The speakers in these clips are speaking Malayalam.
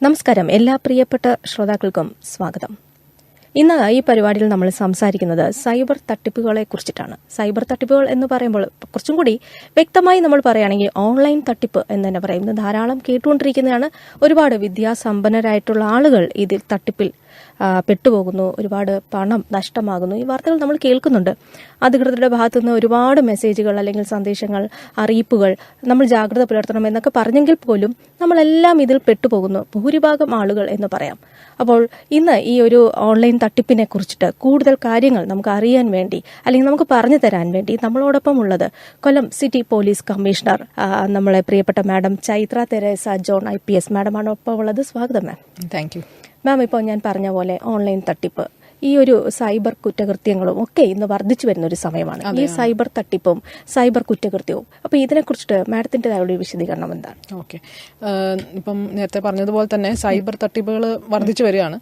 നമസ്കാരം, എല്ലാ പ്രിയപ്പെട്ട ശ്രോതാക്കൾക്കും സ്വാഗതം. ഇന്ന് ഈ പരിപാടിയിൽ നമ്മൾ സംസാരിക്കുന്നത് സൈബർ തട്ടിപ്പുകളെ കുറിച്ചിട്ടാണ്. സൈബർ തട്ടിപ്പുകൾ എന്ന് പറയുമ്പോൾ കുറച്ചും കൂടി വ്യക്തമായി നമ്മൾ പറയുകയാണെങ്കിൽ ഓൺലൈൻ തട്ടിപ്പ് എന്ന് തന്നെ പറയും. ഇന്ന് ധാരാളം കേട്ടുകൊണ്ടിരിക്കുന്നതാണ്. ഒരുപാട് വിദ്യാസമ്പന്നരായിട്ടുള്ള ആളുകൾ ഇതിൽ തട്ടിപ്പിൽ പെട്ടുപോകുന്നു, ഒരുപാട് പണം നഷ്ടമാകുന്നു. ഈ വാർത്തകൾ നമ്മൾ കേൾക്കുന്നുണ്ട്. അധികൃതരുടെ ഭാഗത്തുനിന്ന് ഒരുപാട് മെസ്സേജുകൾ അല്ലെങ്കിൽ സന്ദേശങ്ങൾ, അറിയിപ്പുകൾ നമ്മൾ ജാഗ്രത പുലർത്തണം എന്നൊക്കെ പറഞ്ഞെങ്കിൽ പോലും നമ്മളെല്ലാം ഇതിൽ പെട്ടുപോകുന്നു, ഭൂരിഭാഗം ആളുകൾ എന്ന് പറയാം. അപ്പോൾ ഇന്ന് ഈ ഒരു ഓൺലൈൻ തട്ടിപ്പിനെ കുറിച്ചിട്ട് കൂടുതൽ കാര്യങ്ങൾ നമുക്ക് അറിയാൻ വേണ്ടി അല്ലെങ്കിൽ നമുക്ക് പറഞ്ഞു തരാൻ വേണ്ടി നമ്മളോടൊപ്പം ഉള്ളത് കൊല്ലം സിറ്റി പോലീസ് കമ്മീഷണർ നമ്മളെ പ്രിയപ്പെട്ട madam Chaitra Teresa John IPS മാഡമാണ് ഒപ്പം ഉള്ളത്. സ്വാഗതം മാം. Thank you ma'am. ഇപ്പോൾ ഞാൻ പറഞ്ഞ പോലെ ഓൺലൈൻ തട്ടിപ്പ്, ഈ ഒരു സൈബർ കുറ്റകൃത്യങ്ങളും ഒക്കെ ഇന്ന് വർദ്ധിച്ചു വരുന്ന ഒരു സമയമാണ്. ഈ സൈബർ തട്ടിപ്പും സൈബർ കുറ്റകൃത്യവും, അപ്പൊ ഇതിനെ കുറിച്ചിട്ട് മാഡത്തിൻ്റെതായ ഒരു വിശദീകരണം എന്താണ്? ഓക്കെ, ഇപ്പം നേരത്തെ പറഞ്ഞതുപോലെ തന്നെ സൈബർ തട്ടിപ്പുകൾ വർദ്ധിച്ചു വരികയാണ്.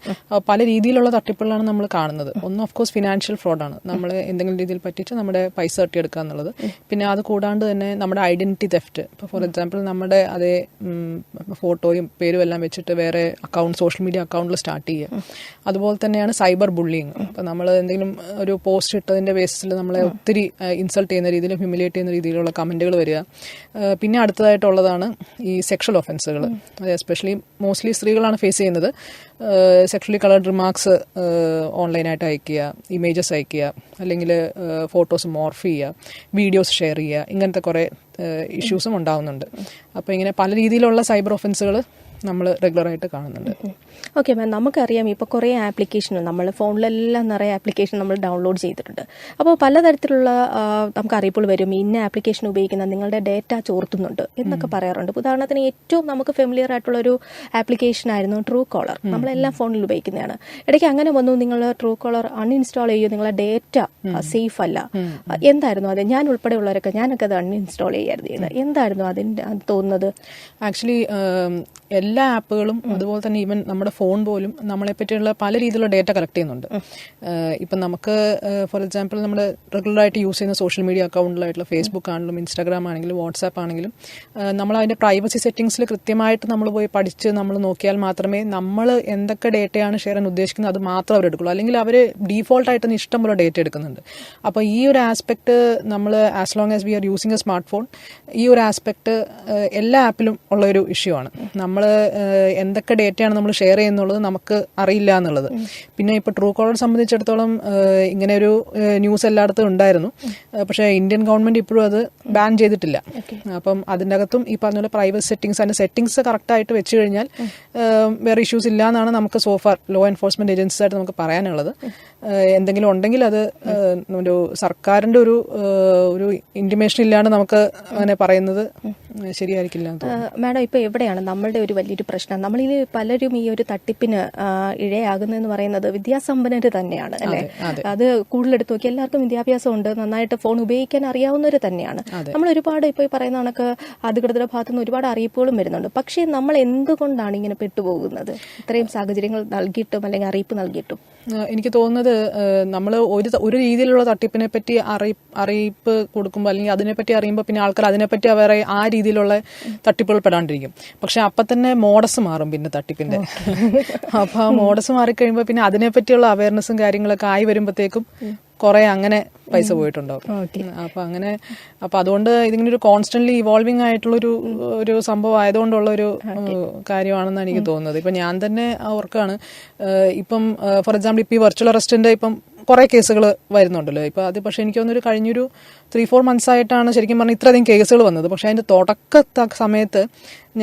പല രീതിയിലുള്ള തട്ടിപ്പുകളാണ് നമ്മൾ കാണുന്നത്. ഒന്ന് ഓഫ് കോഴ്സ് ഫിനാൻഷ്യൽ ഫ്രോഡാണ്, നമ്മൾ എന്തെങ്കിലും രീതിയിൽ പറ്റിച്ച് നമ്മുടെ പൈസ തട്ടിയെടുക്കുക എന്നുള്ളത്. പിന്നെ അത് കൂടാണ്ട് തന്നെ നമ്മുടെ ഐഡന്റിറ്റി തെഫ്റ്റ്. ഇപ്പോൾ ഫോർ എക്സാമ്പിൾ നമ്മുടെ അതേ ഫോട്ടോയും പേരും എല്ലാം വെച്ചിട്ട് വേറെ അക്കൗണ്ട്, സോഷ്യൽ മീഡിയ അക്കൗണ്ടിൽ സ്റ്റാർട്ട് ചെയ്യുക. അതുപോലെ തന്നെയാണ് സൈബർ ബുള്ളിങ്. അപ്പം നമ്മൾ എന്തെങ്കിലും ഒരു പോസ്റ്റ് ഇട്ടതിന്റെ ബേസിസിൽ നമ്മളെ ഒത്തിരി ഇൻസൾട്ട് ചെയ്യുന്ന രീതിയിലും ഹ്യൂമിലേറ്റ് ചെയ്യുന്ന രീതിയിലുള്ള കമന്റുകൾ വരിക. പിന്നെ അടുത്തതായിട്ടുള്ളതാണ് ഈ സെക്ഷൽ ഒഫൻസുകൾ. അത് എസ്പെഷ്യലി മോസ്റ്റ്ലി സ്ത്രീകളാണ് ഫേസ് ചെയ്യുന്നത്. സെക്ഷലി കളർഡ് റിമാർക്സ് ഓൺലൈനായിട്ട് അയക്കുക, ഇമേജസ് അയക്കുക, അല്ലെങ്കിൽ ഫോട്ടോസ് മോർഫ് ചെയ്യുക, വീഡിയോസ് ഷെയർ ചെയ്യുക, ഇങ്ങനത്തെ കുറേ ഇഷ്യൂസും ഉണ്ടാവുന്നുണ്ട്. അപ്പോൾ ഇങ്ങനെ പല രീതിയിലുള്ള സൈബർ ഒഫൻസുകൾ നമ്മൾ റെഗുലറായിട്ട് കാണുന്നുണ്ട്. ഓക്കെ മാം, നമുക്കറിയാം ഇപ്പോൾ കുറേ ആപ്ലിക്കേഷനുകൾ, നമ്മൾ ഫോണിലെല്ലാം നിറയെ ആപ്ലിക്കേഷൻ നമ്മൾ ഡൗൺലോഡ് ചെയ്തിട്ടുണ്ട്. അപ്പോൾ പലതരത്തിലുള്ള നമുക്ക് അറിയിപ്പോൾ വരും, ഇന്ന ആപ്ലിക്കേഷൻ ഉപയോഗിക്കുന്ന നിങ്ങളുടെ ഡേറ്റ ചോർത്തുന്നുണ്ട് എന്നൊക്കെ പറയാറുണ്ട്. ഉദാഹരണത്തിന് ഏറ്റവും നമുക്ക് ഫെമിലിയർ ആയിട്ടുള്ള ഒരു ആപ്ലിക്കേഷൻ ആയിരുന്നു ട്രൂ കോളർ. നമ്മളെല്ലാം ഫോണിൽ ഉപയോഗിക്കുന്നതാണ്. ഇടയ്ക്ക് അങ്ങനെ വന്നു, നിങ്ങൾ ട്രൂ കോളർ അൺഇൻസ്റ്റാൾ ചെയ്യുക, നിങ്ങളുടെ ഡേറ്റ സേഫ് അല്ല. എന്തായിരുന്നു അത്? ഞാൻ ഉൾപ്പെടെയുള്ളവരൊക്കെ, ഞാനൊക്കെ അത് അൺഇൻസ്റ്റാൾ ചെയ്യായിരുന്നു ചെയ്തത്. എന്തായിരുന്നു അതിൻ്റെ തോന്നുന്നത്? ആക്ച്വലി എല്ലാ ആപ്പുകളും അതുപോലെ തന്നെ ഈവൻ നമ്മുടെ ഫോൺ പോലും നമ്മളെ പറ്റിയുള്ള പല രീതിയിലുള്ള ഡേറ്റ കളക്ട് ചെയ്യുന്നുണ്ട്. ഇപ്പം നമുക്ക് ഫോർ എക്സാമ്പിൾ നമ്മൾ റെഗുലറായിട്ട് യൂസ് ചെയ്യുന്ന സോഷ്യൽ മീഡിയ അക്കൗണ്ടിലായിട്ടുള്ള ഫേസ്ബുക്ക് ആണെങ്കിലും ഇൻസ്റ്റാഗ്രാം ആണെങ്കിലും വാട്സാപ്പ് ആണെങ്കിലും നമ്മൾ അതിൻ്റെ പ്രൈവസി സെറ്റിംഗ്സിൽ കൃത്യമായിട്ട് നമ്മൾ പോയി പഠിച്ച് നമ്മൾ നോക്കിയാൽ മാത്രമേ നമ്മൾ എന്തൊക്കെ ഡേറ്റയാണ് ഷെയർ ചെയ്യാൻ ഉദ്ദേശിക്കുന്നത് അത് മാത്രം അവർ എടുക്കുള്ളൂ. അല്ലെങ്കിൽ അവർ ഡീഫോൾട്ടായിട്ട് ഇഷ്ടം പോലെ ഡേറ്റ എടുക്കുന്നുണ്ട്. അപ്പോൾ ഈ ഒരു ആസ്പെക്ട് നമ്മൾ as long as we are using A smart phone, ഈ ഒരു ആസ്പെക്ട് എല്ലാ ആപ്പിലും ഉള്ള ഒരു ഇഷ്യൂ ആണ്. നമ്മൾ എന്തൊക്കെ ഡേറ്റയാണ് നമ്മൾ ഷെയർ ചെയ്യുന്നുള്ളത് നമുക്ക് അറിയില്ല എന്നുള്ളത്. പിന്നെ ഇപ്പോൾ ട്രൂ കോളർ സംബന്ധിച്ചിടത്തോളം ഇങ്ങനെ ഒരു ന്യൂസ് എല്ലായിടത്തും ഉണ്ടായിരുന്നു. പക്ഷേ ഇന്ത്യൻ ഗവൺമെന്റ് ഇപ്പോഴും അത് ബാൻ ചെയ്തിട്ടില്ല. അപ്പം അതിൻ്റെ അകത്തും ഈ പറഞ്ഞ പോലെ പ്രൈവറ്റ് സെറ്റിംഗ്സ്, അതിന്റെ സെറ്റിംഗ്സ് കറക്റ്റായിട്ട് വെച്ച് കഴിഞ്ഞാൽ വേറെ ഇഷ്യൂസ് ഇല്ല എന്നാണ് നമുക്ക് സോഫാർ ലോ എൻഫോഴ്സ്മെന്റ് ഏജൻസീസ് ആയിട്ട് നമുക്ക് പറയാനുള്ളത്. എന്തെങ്കിലും ഉണ്ടെങ്കിൽ അത് ഒരു സർക്കാരിന്റെ ഒരു ഇന്റിമേഷൻ ഇല്ലാണ്ട് നമുക്ക് അങ്ങനെ പറയുന്നത് ശരിയായിരിക്കില്ല. മാഡം, ഇപ്പോൾ എവിടെയാണ് നമ്മളുടെ ഒരു വലിയൊരു പ്രശ്നം? നമ്മളിൽ പലരും ഈ ഒരു തട്ടിപ്പിന് ഇഴയാകുന്നതെന്ന് പറയുന്നത് വിദ്യാസമ്പന്നര് തന്നെയാണ്, അല്ലെ? അത് കൂടുതലെടുത്ത് നോക്കി എല്ലാവർക്കും വിദ്യാഭ്യാസം ഉണ്ട്, നന്നായിട്ട് ഫോൺ ഉപയോഗിക്കാൻ അറിയാവുന്നവർ തന്നെയാണ്. നമ്മൾ ഒരുപാട് ഇപ്പോൾ ഈ പറയുന്ന കണക്ക് അധികൃതരുടെ ഭാഗത്തുനിന്ന് ഒരുപാട് അറിയിപ്പുകളും വരുന്നുണ്ട്. പക്ഷേ നമ്മൾ എന്തുകൊണ്ടാണ് ഇങ്ങനെ പെട്ടുപോകുന്നത്? ഇത്രയും സാഹചര്യങ്ങൾ നൽകിയിട്ടും അല്ലെങ്കിൽ അറിയിപ്പ് നൽകിയിട്ടും എനിക്ക് തോന്നുന്നത് നമ്മൾ ഒരു രീതിയിലുള്ള തട്ടിപ്പിനെ പറ്റി അറിയിപ്പ് കൊടുക്കുമ്പോൾ അല്ലെങ്കിൽ അതിനെപ്പറ്റി അറിയുമ്പോൾ പിന്നെ ആൾക്കാർ അതിനെപ്പറ്റി വേറെ ആ രീതിയിലുള്ള തട്ടിപ്പുകൾ പെടാണ്ടിരിക്കും. പക്ഷെ അപ്പം തന്നെ മോഡസ് മാറും പിന്നെ തട്ടിപ്പിന്റെ. അപ്പൊ ആ മോഡസ് മാറിക്കഴിയുമ്പോൾ പിന്നെ അതിനെപ്പറ്റിയുള്ള അവയർനെസ്സും കാര്യങ്ങളൊക്കെ ആയി വരുമ്പോഴത്തേക്കും കുറെ അങ്ങനെ പൈസ പോയിട്ടുണ്ടാവും. അപ്പൊ അതുകൊണ്ട് ഇതിങ്ങനെ ഒരു കോൺസ്റ്റന്റ്ലി ഇവോൾവിംഗ് ആയിട്ടുള്ള ഒരു സംഭവം ആയതുകൊണ്ടുള്ള ഒരു കാര്യമാണെന്നാണ് എനിക്ക് തോന്നുന്നത്. ഇപ്പൊ ഞാൻ തന്നെ ഓർക്കാണ്, ഇപ്പം ഫോർ എക്സാമ്പിൾ ഇപ്പൊ ഈ വെർച്വൽ അറസ്റ്റിന്റെ ഇപ്പം കുറെ കേസുകൾ വരുന്നുണ്ടല്ലോ. ഇപ്പൊ അത് പക്ഷെ എനിക്ക് തോന്നുന്നു കഴിഞ്ഞൊരു 3-4 months ആയിട്ടാണ് ശരിക്കും പറഞ്ഞാൽ ഇത്രയധികം കേസുകൾ വന്നത്. പക്ഷെ അതിന്റെ തുടക്ക സമയത്ത്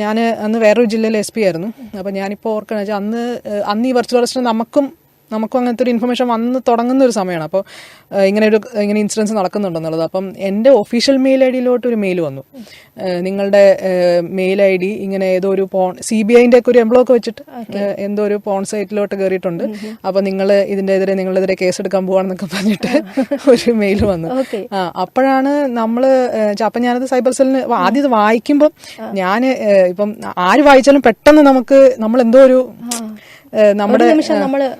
ഞാൻ അന്ന് വേറൊരു ജില്ലയിലെ SP ആയിരുന്നു. അപ്പൊ ഞാനിപ്പോ ഓർക്കണ വെച്ചാൽ അന്ന് ഈ വെർച്വൽ അറസ്റ്റിന് നമുക്കും അങ്ങനത്തെ ഒരു ഇൻഫർമേഷൻ വന്ന് തുടങ്ങുന്ന ഒരു സമയമാണ്. അപ്പോൾ ഇങ്ങനെ ഇൻസിഡൻസ് നടക്കുന്നുണ്ടെന്നുള്ളത്. അപ്പം എൻ്റെ ഒഫീഷ്യൽ മെയിൽ ID ഒരു മെയിൽ വന്നു, നിങ്ങളുടെ മെയിൽ ID ഇങ്ങനെ ഏതോ ഒരു CBIന്റെ ഒക്കെ ഒരു എംബ്ലോക്ക് വെച്ചിട്ട് എന്തോ ഒരു പോൺ സൈറ്റിലോട്ട് കയറിയിട്ടുണ്ട്, അപ്പൊ നിങ്ങളെതിരെ കേസ് എടുക്കാൻ പോവാണെന്നൊക്കെ പറഞ്ഞിട്ട് ഒരു മെയിൽ വന്നു. അപ്പോഴാണ് അപ്പം ഞാനത് സൈബർ സെല്ലിന് ആദ്യം വായിക്കുമ്പോൾ ഇപ്പം ആര് വായിച്ചാലും പെട്ടെന്ന് നമ്മൾ എന്തോ ഒരു നമ്മുടെ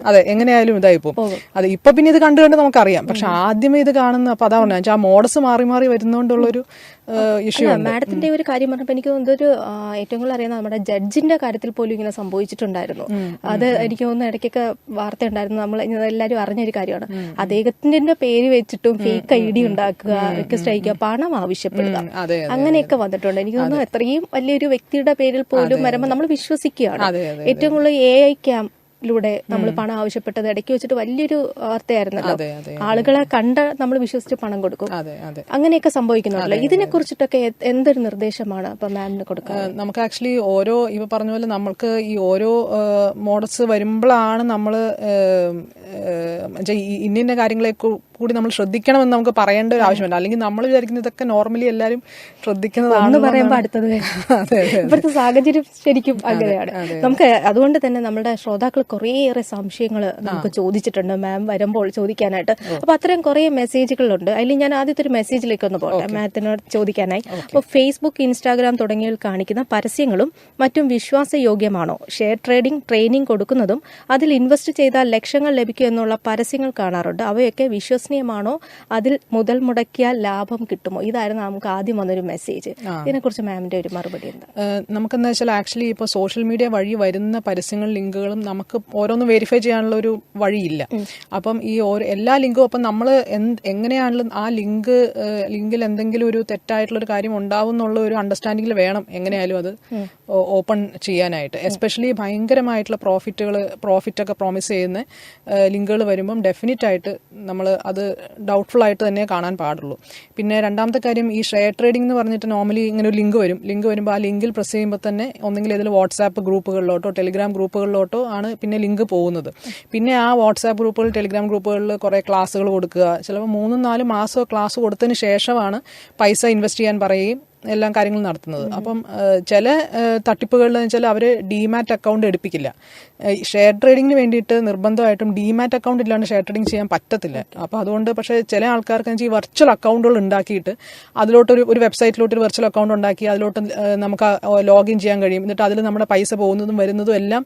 അതെ എങ്ങനെയായാലും ഇതായി പോകും. അതെ ഇപ്പൊ പിന്നെ ഇത് കണ്ടു നമുക്കറിയാം. പക്ഷെ ആദ്യമേ ഇത് കാണുന്ന അപ്പൊ അതാ പറഞ്ഞ ആ മോഡസ് മാറി മാറി വരുന്നോണ്ടുള്ളൊരു ഇഷ്യൂ. മാഡത്തിന്റെ ഒരു കാര്യം പറഞ്ഞപ്പോൾ എനിക്ക് തോന്നുന്നത് ഒരു ഏറ്റവും കൂടുതൽ അറിയുന്ന നമ്മുടെ ജഡ്ജിന്റെ കാര്യത്തിൽ പോലും ഇങ്ങനെ സംഭവിച്ചിട്ടുണ്ടായിരുന്നു. അത് എനിക്ക് തോന്നുന്നു ഇടയ്ക്കൊക്കെ വാർത്ത ഉണ്ടായിരുന്നു. നമ്മൾ എല്ലാവരും അറിഞ്ഞൊരു കാര്യമാണ്. അദ്ദേഹത്തിന്റെ പേര് വെച്ചിട്ടും ഫേക്ക് ID ഉണ്ടാക്കുക, റിക്വസ്റ്റ് അയക്കുക, പണം ആവശ്യപ്പെടുക, അങ്ങനെയൊക്കെ വന്നിട്ടുണ്ട്. എനിക്ക് തോന്നുന്നു എത്രയും വലിയൊരു വ്യക്തിയുടെ പേരിൽ പോലും വരുമ്പോൾ നമ്മൾ വിശ്വസിക്കുകയാണ്. ഏറ്റവും കൂടുതൽ AI ലൂടെ നമ്മൾ പണം ആവശ്യപ്പെട്ടത് ഇടയ്ക്ക് വെച്ചിട്ട് വലിയൊരു വാർത്തയായിരുന്നല്ലോ. ആളുകളെ കണ്ട് നമ്മൾ വിശ്വസിച്ച് പണം കൊടുക്കും, അങ്ങനെയൊക്കെ സംഭവിക്കുന്നുണ്ടല്ലോ. ഇതിനെ കുറിച്ചിട്ടൊക്കെ എന്തൊരു നിർദ്ദേശമാണ് അപ്പൊ മാമിന് കൊടുക്കുക? നമുക്ക് ആക്ച്വലി ഓരോ ഇവ പറഞ്ഞ പോലെ നമ്മൾക്ക് ഈ ഓരോ മോഡൽസ് വരുമ്പോഴാണ് നമ്മൾ ഇന്ന കാര്യങ്ങളെ കൂടി നമ്മൾ ശ്രദ്ധിക്കണമെന്ന് നമുക്ക് പറയേണ്ട ഒരു ആവശ്യമില്ല. അല്ലെങ്കിൽ നമ്മൾ വിചാരിക്കുന്ന ഇതൊക്കെ നോർമലി എല്ലാവരും ശ്രദ്ധിക്കുന്നതാണെന്ന് പറയുമ്പോൾ അടുത്തത് ഇപ്പോഴത്തെ സാഹചര്യം ശരിക്കും അങ്ങനെയാണ്. നമുക്ക് അതുകൊണ്ട് തന്നെ നമ്മുടെ ശ്രോതാക്കൾ കുറേയേറെ സംശയങ്ങൾ നമുക്ക് ചോദിച്ചിട്ടുണ്ട് മാം വരുമ്പോൾ ചോദിക്കാനായിട്ട്. അപ്പൊ അത്രയും കുറെ മെസ്സേജുകളുണ്ട്. അതിൽ ഞാൻ ആദ്യത്തെ ഒരു മെസ്സേജിലേക്ക് ഒന്ന് പോട്ടെ മാഡത്തിനോട് ചോദിക്കാനായി. അപ്പോൾ ഫേസ്ബുക്ക്, ഇൻസ്റ്റാഗ്രാം തുടങ്ങിയവയിൽ കാണിക്കുന്ന പരസ്യങ്ങളും മറ്റും വിശ്വാസയോഗ്യമാണോ? ഷെയർ ട്രെയിനിങ് കൊടുക്കുന്നതും അതിൽ ഇൻവെസ്റ്റ് ചെയ്താൽ ലക്ഷങ്ങൾ ലഭിക്കും എന്നുള്ള പരസ്യങ്ങൾ കാണാറുണ്ട്. അവയൊക്കെ വിശ്വസനീയമാണോ? അതിൽ മുതൽ മുടക്കിയാൽ ലാഭം കിട്ടുമോ? ഇതായിരുന്നു നമുക്ക് ആദ്യം വന്നൊരു മെസ്സേജ്. ഇതിനെക്കുറിച്ച് മാമിന്റെ ഒരു മറുപടി എന്താ? നമുക്കെന്താ വെച്ചാൽ ആക്ച്വലി ഇപ്പോൾ സോഷ്യൽ മീഡിയ വഴി വരുന്ന പരസ്യങ്ങൾ ലിങ്കുകളും നമുക്ക് ഓരോന്നും വെരിഫൈ ചെയ്യാനുള്ള ഒരു വഴിയില്ല. അപ്പം ഈ എല്ലാ ലിങ്കും അപ്പം നമ്മൾ എങ്ങനെയാണെങ്കിലും ആ ലിങ്കിൽ എന്തെങ്കിലും ഒരു തെറ്റായിട്ടുള്ള ഒരു കാര്യം ഉണ്ടാവും എന്നുള്ള ഒരു അണ്ടർസ്റ്റാൻഡിങ്ങിൽ വേണം എങ്ങനെയായാലും അത് ഓപ്പൺ ചെയ്യാനായിട്ട്. എസ്പെഷ്യലി ഭയങ്കരമായിട്ടുള്ള പ്രോഫിറ്റൊക്കെ പ്രോമിസ് ചെയ്യുന്ന ലിങ്കുകൾ വരുമ്പം ഡെഫിനറ്റ് ആയിട്ട് നമ്മൾ അത് ഡൗട്ട്ഫുൾ ആയിട്ട് തന്നെ കാണാൻ പാടുള്ളൂ. പിന്നെ രണ്ടാമത്തെ കാര്യം, ഈ ഷെയർ ട്രേഡിംഗ് എന്ന് പറഞ്ഞിട്ട് നോർമലി ഇങ്ങനെ ഒരു ലിങ്ക് വരുമ്പോൾ ആ ലിങ്കിൽ പ്രസ് ചെയ്യുമ്പോൾ തന്നെ ഒന്നെങ്കിൽ ഇതിൽ വാട്സാപ്പ് ഗ്രൂപ്പുകളിലോട്ടോ ടെലിഗ്രാം ഗ്രൂപ്പുകളിലോട്ടോ ആണ് പിന്നെ ലിങ്ക് പോകുന്നത്. പിന്നെ ആ വാട്സാപ്പ് ഗ്രൂപ്പുകൾ ടെലിഗ്രാം ഗ്രൂപ്പുകളിൽ കുറേ ക്ലാസ്സുകൾ കൊടുക്കുക, ചിലപ്പോൾ 3-4 മാസം ക്ലാസ് കൊടുത്തതിന് ശേഷമാണ് പൈസ ഇൻവെസ്റ്റ് ചെയ്യാൻ പറയുകയും എല്ലാ കാര്യങ്ങളും നടത്തുന്നത്. അപ്പം ചില തട്ടിപ്പുകളിൽ വെച്ചാൽ അവർ ഡിമാറ്റ് അക്കൗണ്ട് എടുപ്പിക്കില്ല. ഷെയർ ട്രേഡിങ്ങിന് വേണ്ടിയിട്ട് നിർബന്ധമായിട്ടും ഡിമാറ്റ് അക്കൗണ്ട് ഇല്ലാണ്ട് ഷെയർ ട്രേഡിംഗ് ചെയ്യാൻ പറ്റത്തില്ല. അപ്പോൾ അതുകൊണ്ട് പക്ഷേ ചില ആൾക്കാർക്ക് ഈ വെർച്വൽ അക്കൗണ്ടുകൾ ഉണ്ടാക്കിയിട്ട് അതിലോട്ടൊരു വെബ്സൈറ്റിലോട്ട് ഒരു വെർച്വൽ അക്കൗണ്ട് ഉണ്ടാക്കി അതിലോട്ട് നമുക്ക് ലോഗിൻ ചെയ്യാൻ കഴിയും. എന്നിട്ട് അതിൽ നമ്മുടെ പൈസ പോകുന്നതും വരുന്നതും എല്ലാം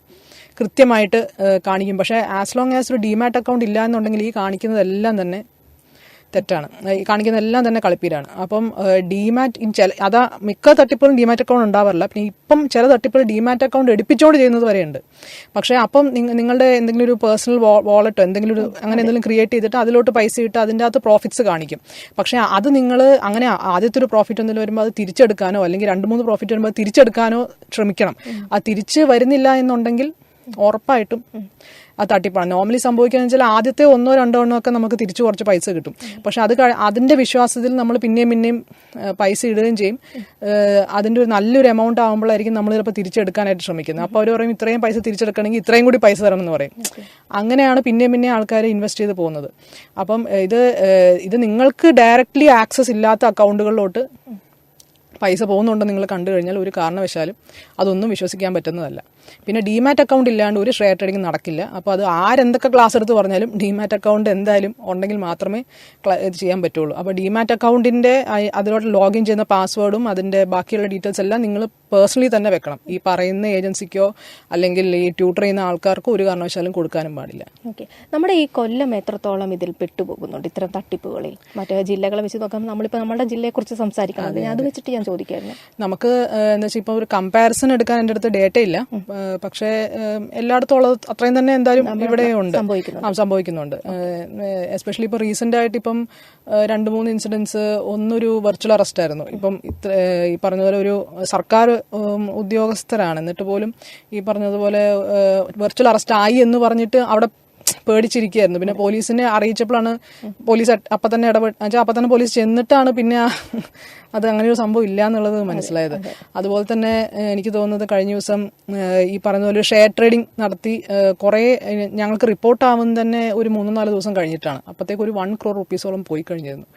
കൃത്യമായിട്ട് കാണിക്കും. പക്ഷേ ആസ് ലോങ് ആസ് ഒരു ഡിമാറ്റ് അക്കൗണ്ട് ഇല്ല എന്നുണ്ടെങ്കിൽ ഈ കാണിക്കുന്നതെല്ലാം തന്നെ തെറ്റാണ്. ഈ കാണിക്കുന്നതെല്ലാം തന്നെ കളിപ്പീരാണ്. അപ്പം അതാ മിക്ക തട്ടിപ്പുകളും ഡിമാറ്റ് അക്കൗണ്ട് ഉണ്ടാവാറില്ല. പിന്നെ ഇപ്പം ചില തട്ടിപ്പുകൾ ഡിമാറ്റ് അക്കൗണ്ട് എടുപ്പിച്ചുകൊണ്ട് ചെയ്യുന്നത് വരെയുണ്ട്. പക്ഷേ അപ്പം നിങ്ങളുടെ എന്തെങ്കിലും ഒരു പേഴ്സണൽ വാളറ്റോ എന്തെങ്കിലും ഒരു അങ്ങനെ എന്തെങ്കിലും ക്രിയേറ്റ് ചെയ്തിട്ട് അതിലോട്ട് പൈസ ഇട്ട് അതിൻ്റെ അകത്ത് പ്രോഫിറ്റ്സ് കാണിക്കും. പക്ഷേ അത് നിങ്ങൾ അങ്ങനെ ആദ്യത്തെ ഒരു പ്രോഫിറ്റ് എന്തെങ്കിലും വരുമ്പോൾ അത് തിരിച്ചെടുക്കാനോ അല്ലെങ്കിൽ 2-3 പ്രോഫിറ്റ് വരുമ്പോൾ തിരിച്ചെടുക്കാനോ ശ്രമിക്കണം. അത് തിരിച്ച് വരുന്നില്ല എന്നുണ്ടെങ്കിൽ ഉറപ്പായിട്ടും ആ തട്ടിപ്പാണ്. നോർമലി സംഭവിക്കുകയെന്ന് വെച്ചാൽ ആദ്യത്തെ 1-2 ഒക്കെ നമുക്ക് തിരിച്ചു കുറച്ച് പൈസ കിട്ടും. പക്ഷെ അതിന്റെ വിശ്വാസത്തിൽ നമ്മൾ പിന്നെയും പൈസ ഇടുകയും ചെയ്യും. അതിന്റെ ഒരു നല്ലൊരു എമൗണ്ട് ആകുമ്പോഴായിരിക്കും നമ്മൾ ചിലപ്പോൾ തിരിച്ചെടുക്കാനായിട്ട് ശ്രമിക്കുന്നത്. അപ്പോൾ അവർ പറയും ഇത്രയും പൈസ തിരിച്ചെടുക്കണമെങ്കിൽ ഇത്രയും കൂടി പൈസ തരണം എന്ന് പറയും. അങ്ങനെയാണ് പിന്നെ ആൾക്കാർ ഇൻവെസ്റ്റ് ചെയ്ത് പോകുന്നത്. അപ്പം ഇത് നിങ്ങൾക്ക് ഡയറക്റ്റ്ലി ആക്സസ് ഇല്ലാത്ത അക്കൗണ്ടുകളിലോട്ട് പൈസ പോകുന്നുണ്ടോ നിങ്ങൾ കണ്ടു കഴിഞ്ഞാൽ ഒരു കാരണവശാലും അതൊന്നും വിശ്വസിക്കാൻ പറ്റുന്നതല്ല. പിന്നെ ഡിമാറ്റ് അക്കൗണ്ട് ഇല്ലാണ്ട് ഒരു ഷെയർ ട്രേഡിംഗ് നടക്കില്ല. അപ്പോൾ അത് ആരെന്തൊക്കെ ക്ലാസ് എടുത്ത് പറഞ്ഞാലും ഡിമാറ്റ് അക്കൗണ്ട് എന്തായാലും ഉണ്ടെങ്കിൽ മാത്രമേ ഇത് ചെയ്യാൻ പറ്റുള്ളൂ. അപ്പോൾ ഡിമാറ്റ് അക്കൗണ്ടിന്റെ അതിലോട്ട് ലോഗിൻ ചെയ്യുന്ന പാസ്വേഡും അതിന്റെ ബാക്കിയുള്ള ഡീറ്റെയിൽസ് എല്ലാം നിങ്ങൾ പേഴ്സണലി തന്നെ വെക്കണം. ഈ പറയുന്ന ഏജൻസിക്കോ അല്ലെങ്കിൽ ഈ ട്യൂട്ടർ ചെയ്യുന്ന ആൾക്കാർക്കോ ഒരു കാരണവശാലും കൊടുക്കാനും പാടില്ല. ഓക്കെ, നമ്മുടെ ഈ കൊല്ലം എത്രത്തോളം ഇതിൽ പെട്ടുപോകുന്നുണ്ട് ഇത്തരം തട്ടിപ്പുകളിൽ? മറ്റേ ജില്ലകളെ വെച്ച് നോക്കുമ്പോൾ നമ്മളിപ്പോൾ നമ്മുടെ ജില്ലയെ കുറിച്ച് സംസാരിക്കണം, അത് വെച്ചിട്ട് ഞാൻ ചോദിക്കായിരുന്നു. നമുക്ക് എന്താ വെച്ചാൽ ഇപ്പോൾ ഒരു കമ്പാരിസൺ എടുക്കാൻ എൻ്റെ അടുത്ത് ഡേറ്റ ഇല്ല. പക്ഷേ എല്ലായിടത്തും ഉള്ളത് അത്രയും തന്നെ എന്തായാലും ഇവിടെ ഉണ്ട്, സംഭവിക്കുന്നുണ്ട്. എസ്പെഷ്യലി ഇപ്പോൾ റീസെന്റ് ആയിട്ട് ഇപ്പം 2-3 ഇൻസിഡൻസ്. ഒന്നൊരു വെർച്വൽ അറസ്റ്റ് ആയിരുന്നു. ഇപ്പം ഈ പറഞ്ഞതുപോലെ ഒരു സർക്കാർ ഉദ്യോഗസ്ഥരാണ്, എന്നിട്ട് പോലും ഈ പറഞ്ഞതുപോലെ വെർച്വൽ അറസ്റ്റ് ആയി എന്ന് പറഞ്ഞിട്ട് അവിടെ പേടിച്ചിരിക്കുകയായിരുന്നു. പിന്നെ പോലീസിനെ അറിയിച്ചപ്പോഴാണ് പോലീസ് അപ്പം തന്നെ പോലീസ് ചെന്നിട്ടാണ് പിന്നെ അത് അങ്ങനെ ഒരു സംഭവം ഇല്ല എന്നുള്ളത് മനസ്സിലായത്. അതുപോലെ തന്നെ എനിക്ക് തോന്നുന്നത് കഴിഞ്ഞ ദിവസം ഈ പറഞ്ഞ പോലെ ഷെയർ ട്രേഡിംഗ് നടത്തി കുറേ ഞങ്ങൾക്ക് റിപ്പോർട്ട് ആവുന്നത് തന്നെ ഒരു 3-4 ദിവസം കഴിഞ്ഞിട്ടാണ്. അപ്പോഴത്തേക്ക് ഒരു 1 crore rupees പോയി കഴിഞ്ഞിരുന്നു.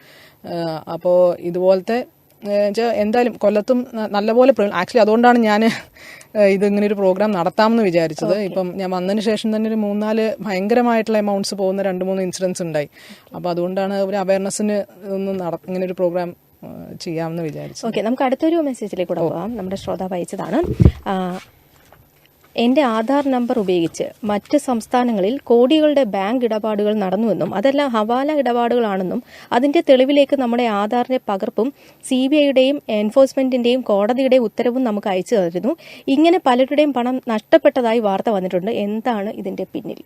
അപ്പോൾ ഇതുപോലത്തെ എന്തായാലും കൊല്ലത്തും നല്ലപോലെ ആക്ച്വലി അതുകൊണ്ടാണ് ഞാൻ ഇതിങ്ങനെ ഒരു പ്രോഗ്രാം നടത്താമെന്ന് വിചാരിച്ചത്. ഇപ്പം ഞാൻ വന്നതിന് ശേഷം തന്നെ ഒരു 3-4 ഭയങ്കരമായിട്ടുള്ള എമൗണ്ട്സ് പോകുന്ന 2-3 ഇൻസിഡൻസ് ഉണ്ടായി. അപ്പോൾ അതുകൊണ്ടാണ് ഒരു അവയർനെസ്സിന് ഇങ്ങനെ ഒരു പ്രോഗ്രാം ചെയ്യാമെന്ന് വിചാരിച്ചു. ഓക്കെ, നമുക്ക് അടുത്തൊരു മെസ്സേജിലേക്ക് കൂടെ പോകാം. നമ്മുടെ ശ്രോതാവ് അയച്ചതാണ്. എന്റെ ആധാർ നമ്പർ ഉപയോഗിച്ച് മറ്റ് സംസ്ഥാനങ്ങളിൽ കോടികളുടെ ബാങ്ക് ഇടപാടുകൾ നടന്നുവെന്നും അതെല്ലാം ഹവാല ഇടപാടുകളാണെന്നും അതിന്റെ തെളിവിലേക്ക് നമ്മുടെ ആധാറിന്റെ പകർപ്പും CBIയുടെയും എൻഫോഴ്സ്മെന്റിന്റെയും കോടതിയുടെയും ഉത്തരവും നമുക്ക് അയച്ചു തരുന്നു. ഇങ്ങനെ പലരുടെയും പണം നഷ്ടപ്പെട്ടതായി വാർത്ത വന്നിട്ടുണ്ട്. എന്താണ് ഇതിന്റെ പിന്നിൽ?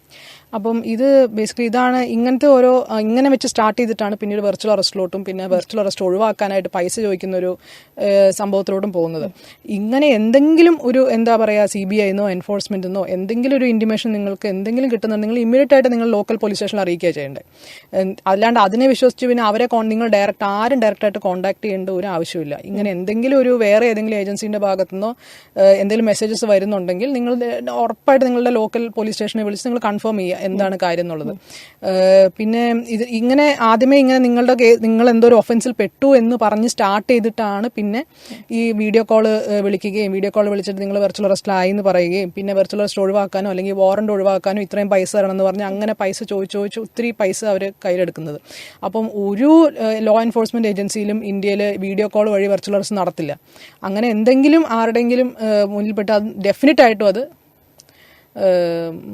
അപ്പം ഇത് ബേസിക്കലി ഇതാണ് ഇങ്ങനത്തെ ഇങ്ങനെ വെച്ച് സ്റ്റാർട്ട് ചെയ്തിട്ടാണ് പിന്നീട് വെർച്വൽ അറസ്റ്റിലോട്ടും പിന്നെ വെർച്വൽ അറസ്റ്റ് ഒഴിവാക്കാനായിട്ട് പൈസ ചോദിക്കുന്ന ഒരു സംഭവത്തിലോട്ടും പോകുന്നത്. ഇങ്ങനെ എന്തെങ്കിലും ഒരു എന്താ പറയുക CBIന്നോ എൻഫോഴ്സ്മെന്റിന്നോ എന്തെങ്കിലും ഒരു ഇന്റിമേഷൻ നിങ്ങൾക്ക് എന്തെങ്കിലും കിട്ടുന്നുണ്ടെങ്കിൽ ഇമ്മീഡിയറ്റ് ആയിട്ട് നിങ്ങൾ ലോക്കൽ പോലീസ് സ്റ്റേഷനിൽ അറിയിക്കുക ചെയ്യേണ്ടത്. അല്ലാണ്ട് അതിനെ വിശ്വസിച്ച് പിന്നെ അവരെ നിങ്ങൾ ആരും ഡയറക്റ്റായിട്ട് കോൺടാക്ട് ചെയ്യേണ്ട ഒരു ആവശ്യമില്ല. ഇങ്ങനെ എന്തെങ്കിലും ഒരു വേറെ ഏതെങ്കിലും ഏജൻസിന്റെ ഭാഗത്തുനിന്നോ എന്തെങ്കിലും മെസ്സേജസ് വരുന്നുണ്ടെങ്കിൽ നിങ്ങൾ ഉറപ്പായിട്ട് നിങ്ങളുടെ ലോക്കൽ പോലീസ് സ്റ്റേഷനെ വിളിച്ച് നിങ്ങൾ കൺഫേം ചെയ്യുക എന്താണ് കാര്യം എന്നുള്ളത്. പിന്നെ ഇത് ഇങ്ങനെ ആദ്യമേ ഇങ്ങനെ നിങ്ങൾ എന്തോ ഒരു ഒഫൻസിൽ പെട്ടു എന്ന് പറഞ്ഞ് സ്റ്റാർട്ട് ചെയ്തിട്ടാണ് പിന്നെ ഈ വീഡിയോ കോള് വിളിക്കുകയും വീഡിയോ കോൾ വിളിച്ചിട്ട് നിങ്ങൾ വെർച്വൽ അറസ്റ്റിലായി എന്ന് പറയുകയും പിന്നെ വെർച്വൽ അറസ്റ്റ് ഒഴിവാക്കാനോ അല്ലെങ്കിൽ വാറന്റ് ഒഴിവാക്കാനോ ഇത്രയും പൈസ തരണമെന്ന് പറഞ്ഞ് അങ്ങനെ പൈസ ചോദിച്ച് ഒത്തിരി പൈസ അവർ കയ്യിലെടുക്കുന്നത്. അപ്പം ഒരു ലോ എൻഫോഴ്സ്മെന്റ് ഏജൻസിയിലും ഇന്ത്യയിൽ വീഡിയോ കോൾ വഴി വെർച്വൽ അറസ്റ്റ് നടത്തില്ല. അങ്ങനെ എന്തെങ്കിലും ആരുടെങ്കിലും മുന്നിൽപ്പെട്ട് അത് ഡെഫിനറ്റ് ആയിട്ടും അത്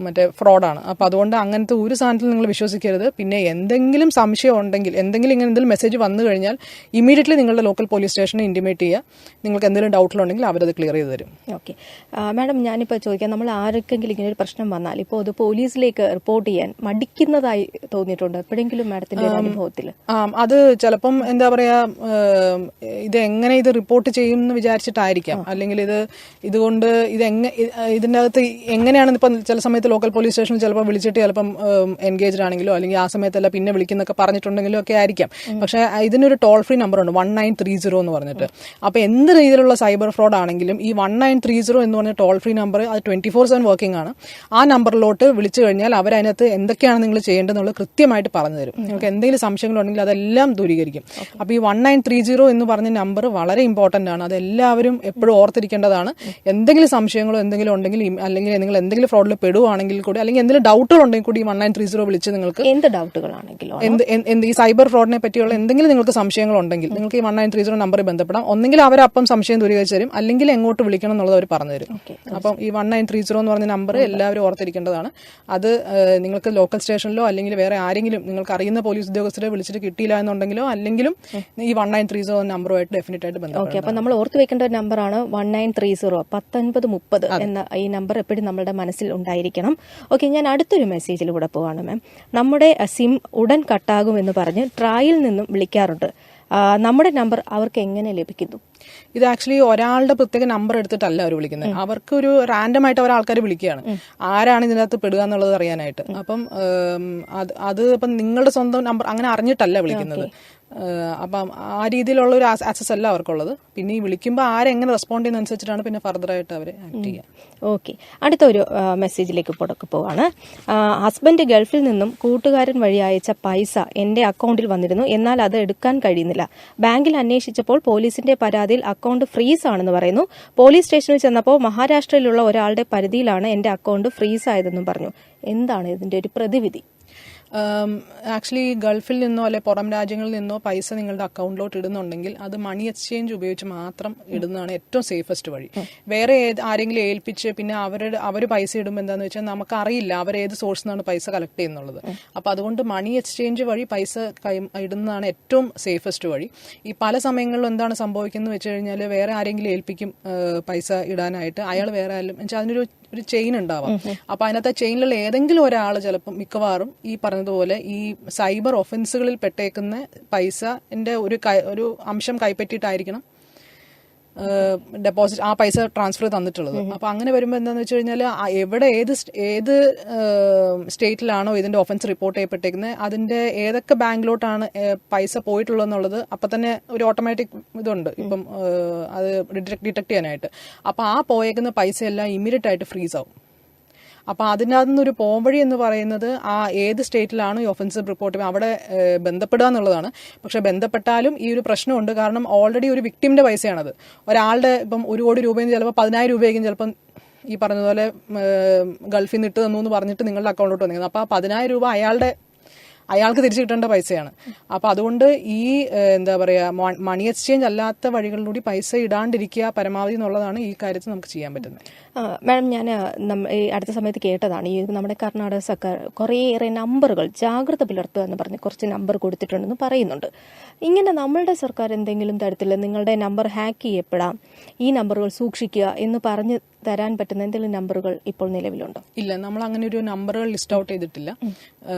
മറ്റേ ഫ്രോഡാണ്. അപ്പോൾ അതുകൊണ്ട് അങ്ങനത്തെ ഒരു സാധനത്തിൽ നിങ്ങൾ വിശ്വസിക്കരുത്. പിന്നെ എന്തെങ്കിലും സംശയം ഉണ്ടെങ്കിൽ എന്തെങ്കിലും മെസ്സേജ് വന്നു കഴിഞ്ഞാൽ ഇമീഡിയറ്റ്ലി നിങ്ങളുടെ ലോക്കൽ പോലീസ് സ്റ്റേഷനെ ഇന്റിമേറ്റ് ചെയ്യുക. നിങ്ങൾക്ക് എന്തെങ്കിലും ഡൗട്ടിലുണ്ടെങ്കിൽ അവരത് ക്ലിയർ ചെയ്ത് തരും. ഓക്കെ മാഡം, ഞാനിപ്പോൾ ചോദിക്കാം, നമ്മൾ ആർക്കെങ്കിലും ഇങ്ങനെ ഒരു പ്രശ്നം വന്നാൽ ഇപ്പോൾ അത് പോലീസിലേക്ക് റിപ്പോർട്ട് ചെയ്യാൻ മടിക്കുന്നതായി തോന്നിയിട്ടുണ്ട് എപ്പോഴെങ്കിലും മാഡത്തിന്റെ അനുഭവത്തിൽ? അത് ചിലപ്പം എന്താ പറയാ ഇത് എങ്ങനെ ഇത് റിപ്പോർട്ട് ചെയ്യും എന്ന് വിചാരിച്ചിട്ടായിരിക്കാം. അല്ലെങ്കിൽ ഇതുകൊണ്ട് ഇതിൻ്റെ അകത്ത് എങ്ങനെയാണ് ഇപ്പം ചില സമയത്ത് ലോക്കൽ പോലീസ് സ്റ്റേഷനിൽ ചിലപ്പോൾ വിളിച്ചിട്ട് ചിലപ്പം എൻഗേജ്ഡ് ആണെങ്കിലോ അല്ലെങ്കിൽ ആ സമയത്തല്ല പിന്നെ വിളിക്കുന്നൊക്കെ പറഞ്ഞിട്ടുണ്ടെങ്കിലോ ഒക്കെ ആയിരിക്കാം. പക്ഷേ ഇതിനൊരു ടോൾ ഫ്രീ നമ്പറുണ്ട് 1930 എന്ന് പറഞ്ഞിട്ട്. അപ്പോൾ എന്ത് രീതിയിലുള്ള സൈബർ ഫ്രോഡ് ആണെങ്കിലും ഈ 1930 എന്ന് പറഞ്ഞ ടോൾ ഫ്രീ നമ്പർ അത് 24/7 വർക്കിംഗ് ആണ്. ആ നമ്പറിലോട്ട് വിളിച്ചു കഴിഞ്ഞാൽ അവരതിനകത്ത് എന്തൊക്കെയാണ് നിങ്ങൾ ചെയ്യേണ്ടതെന്നുള്ളത് കൃത്യമായിട്ട് പറഞ്ഞു തരും. നിങ്ങൾക്ക് എന്തെങ്കിലും സംശയങ്ങളുണ്ടെങ്കിൽ അതെല്ലാം ദൂരീകരിക്കും. അപ്പോൾ ഈ 1930 എന്ന് പറഞ്ഞ നമ്പർ വളരെ ഇമ്പോർട്ടന്റ് ആണ്. അത് എല്ലാവരും എപ്പോഴും ഓർത്തിരിക്കേണ്ടതാണ്. എന്തെങ്കിലും സംശയങ്ങളോ എന്തെങ്കിലും ഉണ്ടെങ്കിൽ അല്ലെങ്കിൽ നിങ്ങൾ എന്തെങ്കിലും ഫ്രോഡിൽ പെടുവാണെങ്കിൽ കൂടി അല്ലെങ്കിൽ എന്തെങ്കിലും ഡൗട്ടുകൾ ഉണ്ടെങ്കിൽ കൂടി 1930 വിളിച്ച് നിങ്ങൾക്ക് എന്ത് ഡൗട്ടുകളാണെങ്കിലും ഈ സൈബർ ഫ്രോഡിനെ പറ്റിയുള്ള എന്തെങ്കിലും നിങ്ങൾക്ക് സംശയങ്ങൾ ഉണ്ടെങ്കിൽ നിങ്ങൾക്ക് ഈ 1930 നമ്പറിൽ ബന്ധപ്പെടാം. ഒന്നെങ്കിൽ അവരപ്പം സംശയം ദൂരീകരിച്ച് തരും, അല്ലെങ്കിൽ എങ്ങോട്ട് വിളിക്കണം എന്നുള്ളത് അവർ പറഞ്ഞു തരും. അപ്പം ഈ 1930 എന്ന് പറഞ്ഞ നമ്പർ എല്ലാവരും ഓർത്തിരിക്കേണ്ടതാണ്. അത് നിങ്ങൾക്ക് ലോക്കൽ സ്റ്റേഷനിലോ അല്ലെങ്കിൽ വേറെ ആരെങ്കിലും നിങ്ങൾക്ക് അറിയുന്ന പോലീസ് ഉദ്യോഗസ്ഥരെ വിളിച്ചിട്ട് കിട്ടിയില്ല എന്നുണ്ടെങ്കിലോ അല്ലെങ്കിലും ഈ 1930 നമ്പറുമായിട്ട് ഡെഫിനറ്റ് ആയിട്ട് ബന്ധപ്പെടാം. അപ്പൊ നമ്മൾ ഓർത്ത് വെക്കേണ്ട ഒരു നമ്പറാണ് 1930 1930 എന്ന ഈ നമ്പർ എപ്പോഴും നമ്മുടെ മനസ്സിൽ ഉണ്ടായിരിക്കണം. ഓക്കെ, ഞാൻ അടുത്തൊരു മെസ്സേജിൽ കൂടെ പോവാണ് മാം. നമ്മുടെ സിം ഉടൻ കട്ടാകുമെന്ന് പറഞ്ഞ് ട്രായിൽ നിന്നും വിളിക്കാറുണ്ട്. നമ്മുടെ നമ്പർ അവർക്ക് എങ്ങനെ ലഭിക്കുന്നു? ഇത് ആക്ച്വലി ഒരാളുടെ പ്രത്യേക നമ്പർ എടുത്തിട്ടല്ല അവർ വിളിക്കുന്നത്. അവർക്ക് ഒരു റാൻഡം ആയിട്ട് അവർ ആൾക്കാർ വിളിക്കുകയാണ് ആരാണ് ഇതിനകത്ത് പെടുക എന്നുള്ളത് അറിയാനായിട്ട്. അപ്പം അത് ഇപ്പം നിങ്ങളുടെ സ്വന്തം നമ്പർ അങ്ങനെ അറിഞ്ഞിട്ടല്ല വിളിക്കുന്നത്. അപ്പം ആ രീതിയിലുള്ള ഒരു ആക്സസ് അല്ല അവർക്കുള്ളത്. പിന്നെ ഈ വിളിക്കുമ്പോൾ ആരെങ്ങനെ റെസ്പോണ്ട് ചെയ്യുന്ന അനുസരിച്ചിട്ടാണ് പിന്നെ ഫർദർ ആയിട്ട് അവർ ആക്ട് ചെയ്യുക. ഓക്കെ, അടുത്ത ഒരു മെസ്സേജിലേക്ക് പോവാണ്. ഹസ്ബൻഡ് ഗൾഫിൽ നിന്നും കൂട്ടുകാരൻ വഴി അയച്ച പൈസ എന്റെ അക്കൗണ്ടിൽ വന്നിരുന്നു. എന്നാൽ അത് എടുക്കാൻ കഴിയുന്നില്ല. ബാങ്കിൽ അന്വേഷിച്ചപ്പോൾ പോലീസിന്റെ പരാതിയിൽ അക്കൗണ്ട് ഫ്രീസ് ആണെന്ന് പറയുന്നു. പോലീസ് സ്റ്റേഷനിൽ ചെന്നപ്പോൾ മഹാരാഷ്ട്രയിലുള്ള ഒരാളുടെ പരിധിയിലാണ് എന്റെ അക്കൗണ്ട് ഫ്രീസ് ആയതെന്നും പറഞ്ഞു. എന്താണ് ഇതിന്റെ ഒരു പ്രതിവിധി? ആക്ച്വലി ഗൾഫിൽ നിന്നോ അല്ലെ പുറം രാജ്യങ്ങളിൽ നിന്നോ പൈസ നിങ്ങളുടെ അക്കൗണ്ടിലോട്ട് ഇടുന്നുണ്ടെങ്കിൽ അത് മണി എക്സ്ചേഞ്ച് ഉപയോഗിച്ച് മാത്രം ഇടുന്നതാണ് ഏറ്റവും സേഫസ്റ്റ് വഴി. വേറെ ആരെങ്കിലും ഏൽപ്പിച്ച് പിന്നെ അവർ പൈസ ഇടുമ്പോൾ എന്താണെന്ന് വെച്ചാൽ നമുക്കറിയില്ല അവരേത് സോഴ്സിൽ നിന്നാണ് പൈസ കളക്ട് ചെയ്യുന്നുള്ളത്. അപ്പോൾ അതുകൊണ്ട് മണി എക്സ്ചേഞ്ച് വഴി പൈസ ഇടുന്നതാണ് ഏറ്റവും സേഫസ്റ്റ് വഴി. ഈ പല സമയങ്ങളിലും എന്താണ് സംഭവിക്കുന്നത് വെച്ച് കഴിഞ്ഞാൽ വേറെ ആരെങ്കിലും ഏൽപ്പിക്കും പൈസ ഇടാനായിട്ട്. അയാൾ വേറെ ആയാലും വെച്ചാൽ അതിനൊരു ചെയിൻ ഉണ്ടാവാം. അപ്പൊ അതിനകത്ത് ചെയിനിലുള്ള ഏതെങ്കിലും ഒരാൾ ചിലപ്പം മിക്കവാറും ഈ പറഞ്ഞതുപോലെ ഈ സൈബർ ഒഫൻസുകളിൽ പെട്ടേക്കുന്ന പൈസന്റെ ഒരു അംശം കൈപ്പറ്റിയിട്ടായിരിക്കണം ഡെപ്പോസിറ്റ് ആ പൈസ ട്രാൻസ്ഫർ തന്നിട്ടുള്ളത്. അപ്പൊ അങ്ങനെ വരുമ്പോൾ എന്താണെന്ന് വെച്ച് കഴിഞ്ഞാൽ എവിടെ ഏത് സ്റ്റേറ്റിലാണോ ഇതിന്റെ ഒഫൻസ് റിപ്പോർട്ട് ചെയ്യപ്പെട്ടേക്കുന്നത് അതിന്റെ ഏതൊക്കെ ബാങ്കിലോട്ടാണ് പൈസ പോയിട്ടുള്ളതെന്നുള്ളത് അപ്പൊ തന്നെ ഒരു ഓട്ടോമാറ്റിക് ഇതുണ്ട് ഇപ്പം അത് ഡിറ്റക്ട് ചെയ്യാനായിട്ട്. അപ്പൊ ആ പോയേക്കുന്ന പൈസയെല്ലാം ഇമ്മീഡിയറ്റ് ആയിട്ട് ഫ്രീസ് ആവും. അപ്പൊ അതിനകത്ത് നിന്നൊരു പോംവഴി എന്ന് പറയുന്നത് ആ ഏത് സ്റ്റേറ്റിലാണ് ഈ ഒഫൻസീവ് റിപ്പോർട്ട് അവിടെ ബന്ധപ്പെടുക എന്നുള്ളതാണ്. പക്ഷെ ബന്ധപ്പെട്ടാലും ഈ ഒരു പ്രശ്നമുണ്ട്. കാരണം ഓൾറെഡി ഒരു വിക്ടിമിന്റെ പൈസയാണത്. ഒരാളുടെ ഇപ്പം 1 കോടി രൂപയിൽ നിന്ന് ചിലപ്പോൾ 10,000 രൂപയായിരിക്കും ചിലപ്പം ഈ പറഞ്ഞതുപോലെ ഗൾഫിൽ നിന്ന് ഇട്ട് തന്നു എന്ന് പറഞ്ഞിട്ട് നിങ്ങളുടെ അക്കൗണ്ടിലോട്ട് വന്നിരിക്കുന്നത്. അപ്പോൾ ആ 10,000 രൂപ അയാൾക്ക് തിരിച്ചു കിട്ടേണ്ട പൈസയാണ്. അപ്പൊ അതുകൊണ്ട് ഈ എന്താ പറയാ മണി എക്സ്ചേഞ്ച് അല്ലാത്ത വഴികളിലൂടെ പൈസ ഇടാണ്ടിരിക്കുക പരമാവധി എന്നുള്ളതാണ് ഈ കാര്യത്തിൽ നമുക്ക് ചെയ്യാൻ പറ്റുന്നത്. മാഡം, ഞാൻ ഈ അടുത്ത സമയത്ത് കേട്ടതാണ് ഈ നമ്മുടെ കർണാടക സർക്കാർ കുറേയേറെ നമ്പറുകൾ ജാഗ്രത പുലർത്തുക എന്ന് പറഞ്ഞ് കുറച്ച് നമ്പർ കൊടുത്തിട്ടുണ്ടെന്ന് പറയുന്നുണ്ട്. ഇങ്ങനെ നമ്മളുടെ സർക്കാർ എന്തെങ്കിലും തരത്തിൽ നിങ്ങളുടെ നമ്പർ ഹാക്ക് ചെയ്യപ്പെടാം, ഈ നമ്പറുകൾ സൂക്ഷിക്കുക എന്ന് പറഞ്ഞു തരാൻ പറ്റുന്ന എന്തെങ്കിലും നമ്പറുകൾ ഇപ്പോൾ നിലവിലുണ്ടോ? ഇല്ല, നമ്മൾ അങ്ങനെ ഒരു നമ്പറുകൾ ലിസ്റ്റ് ഔട്ട് ചെയ്തിട്ടില്ല.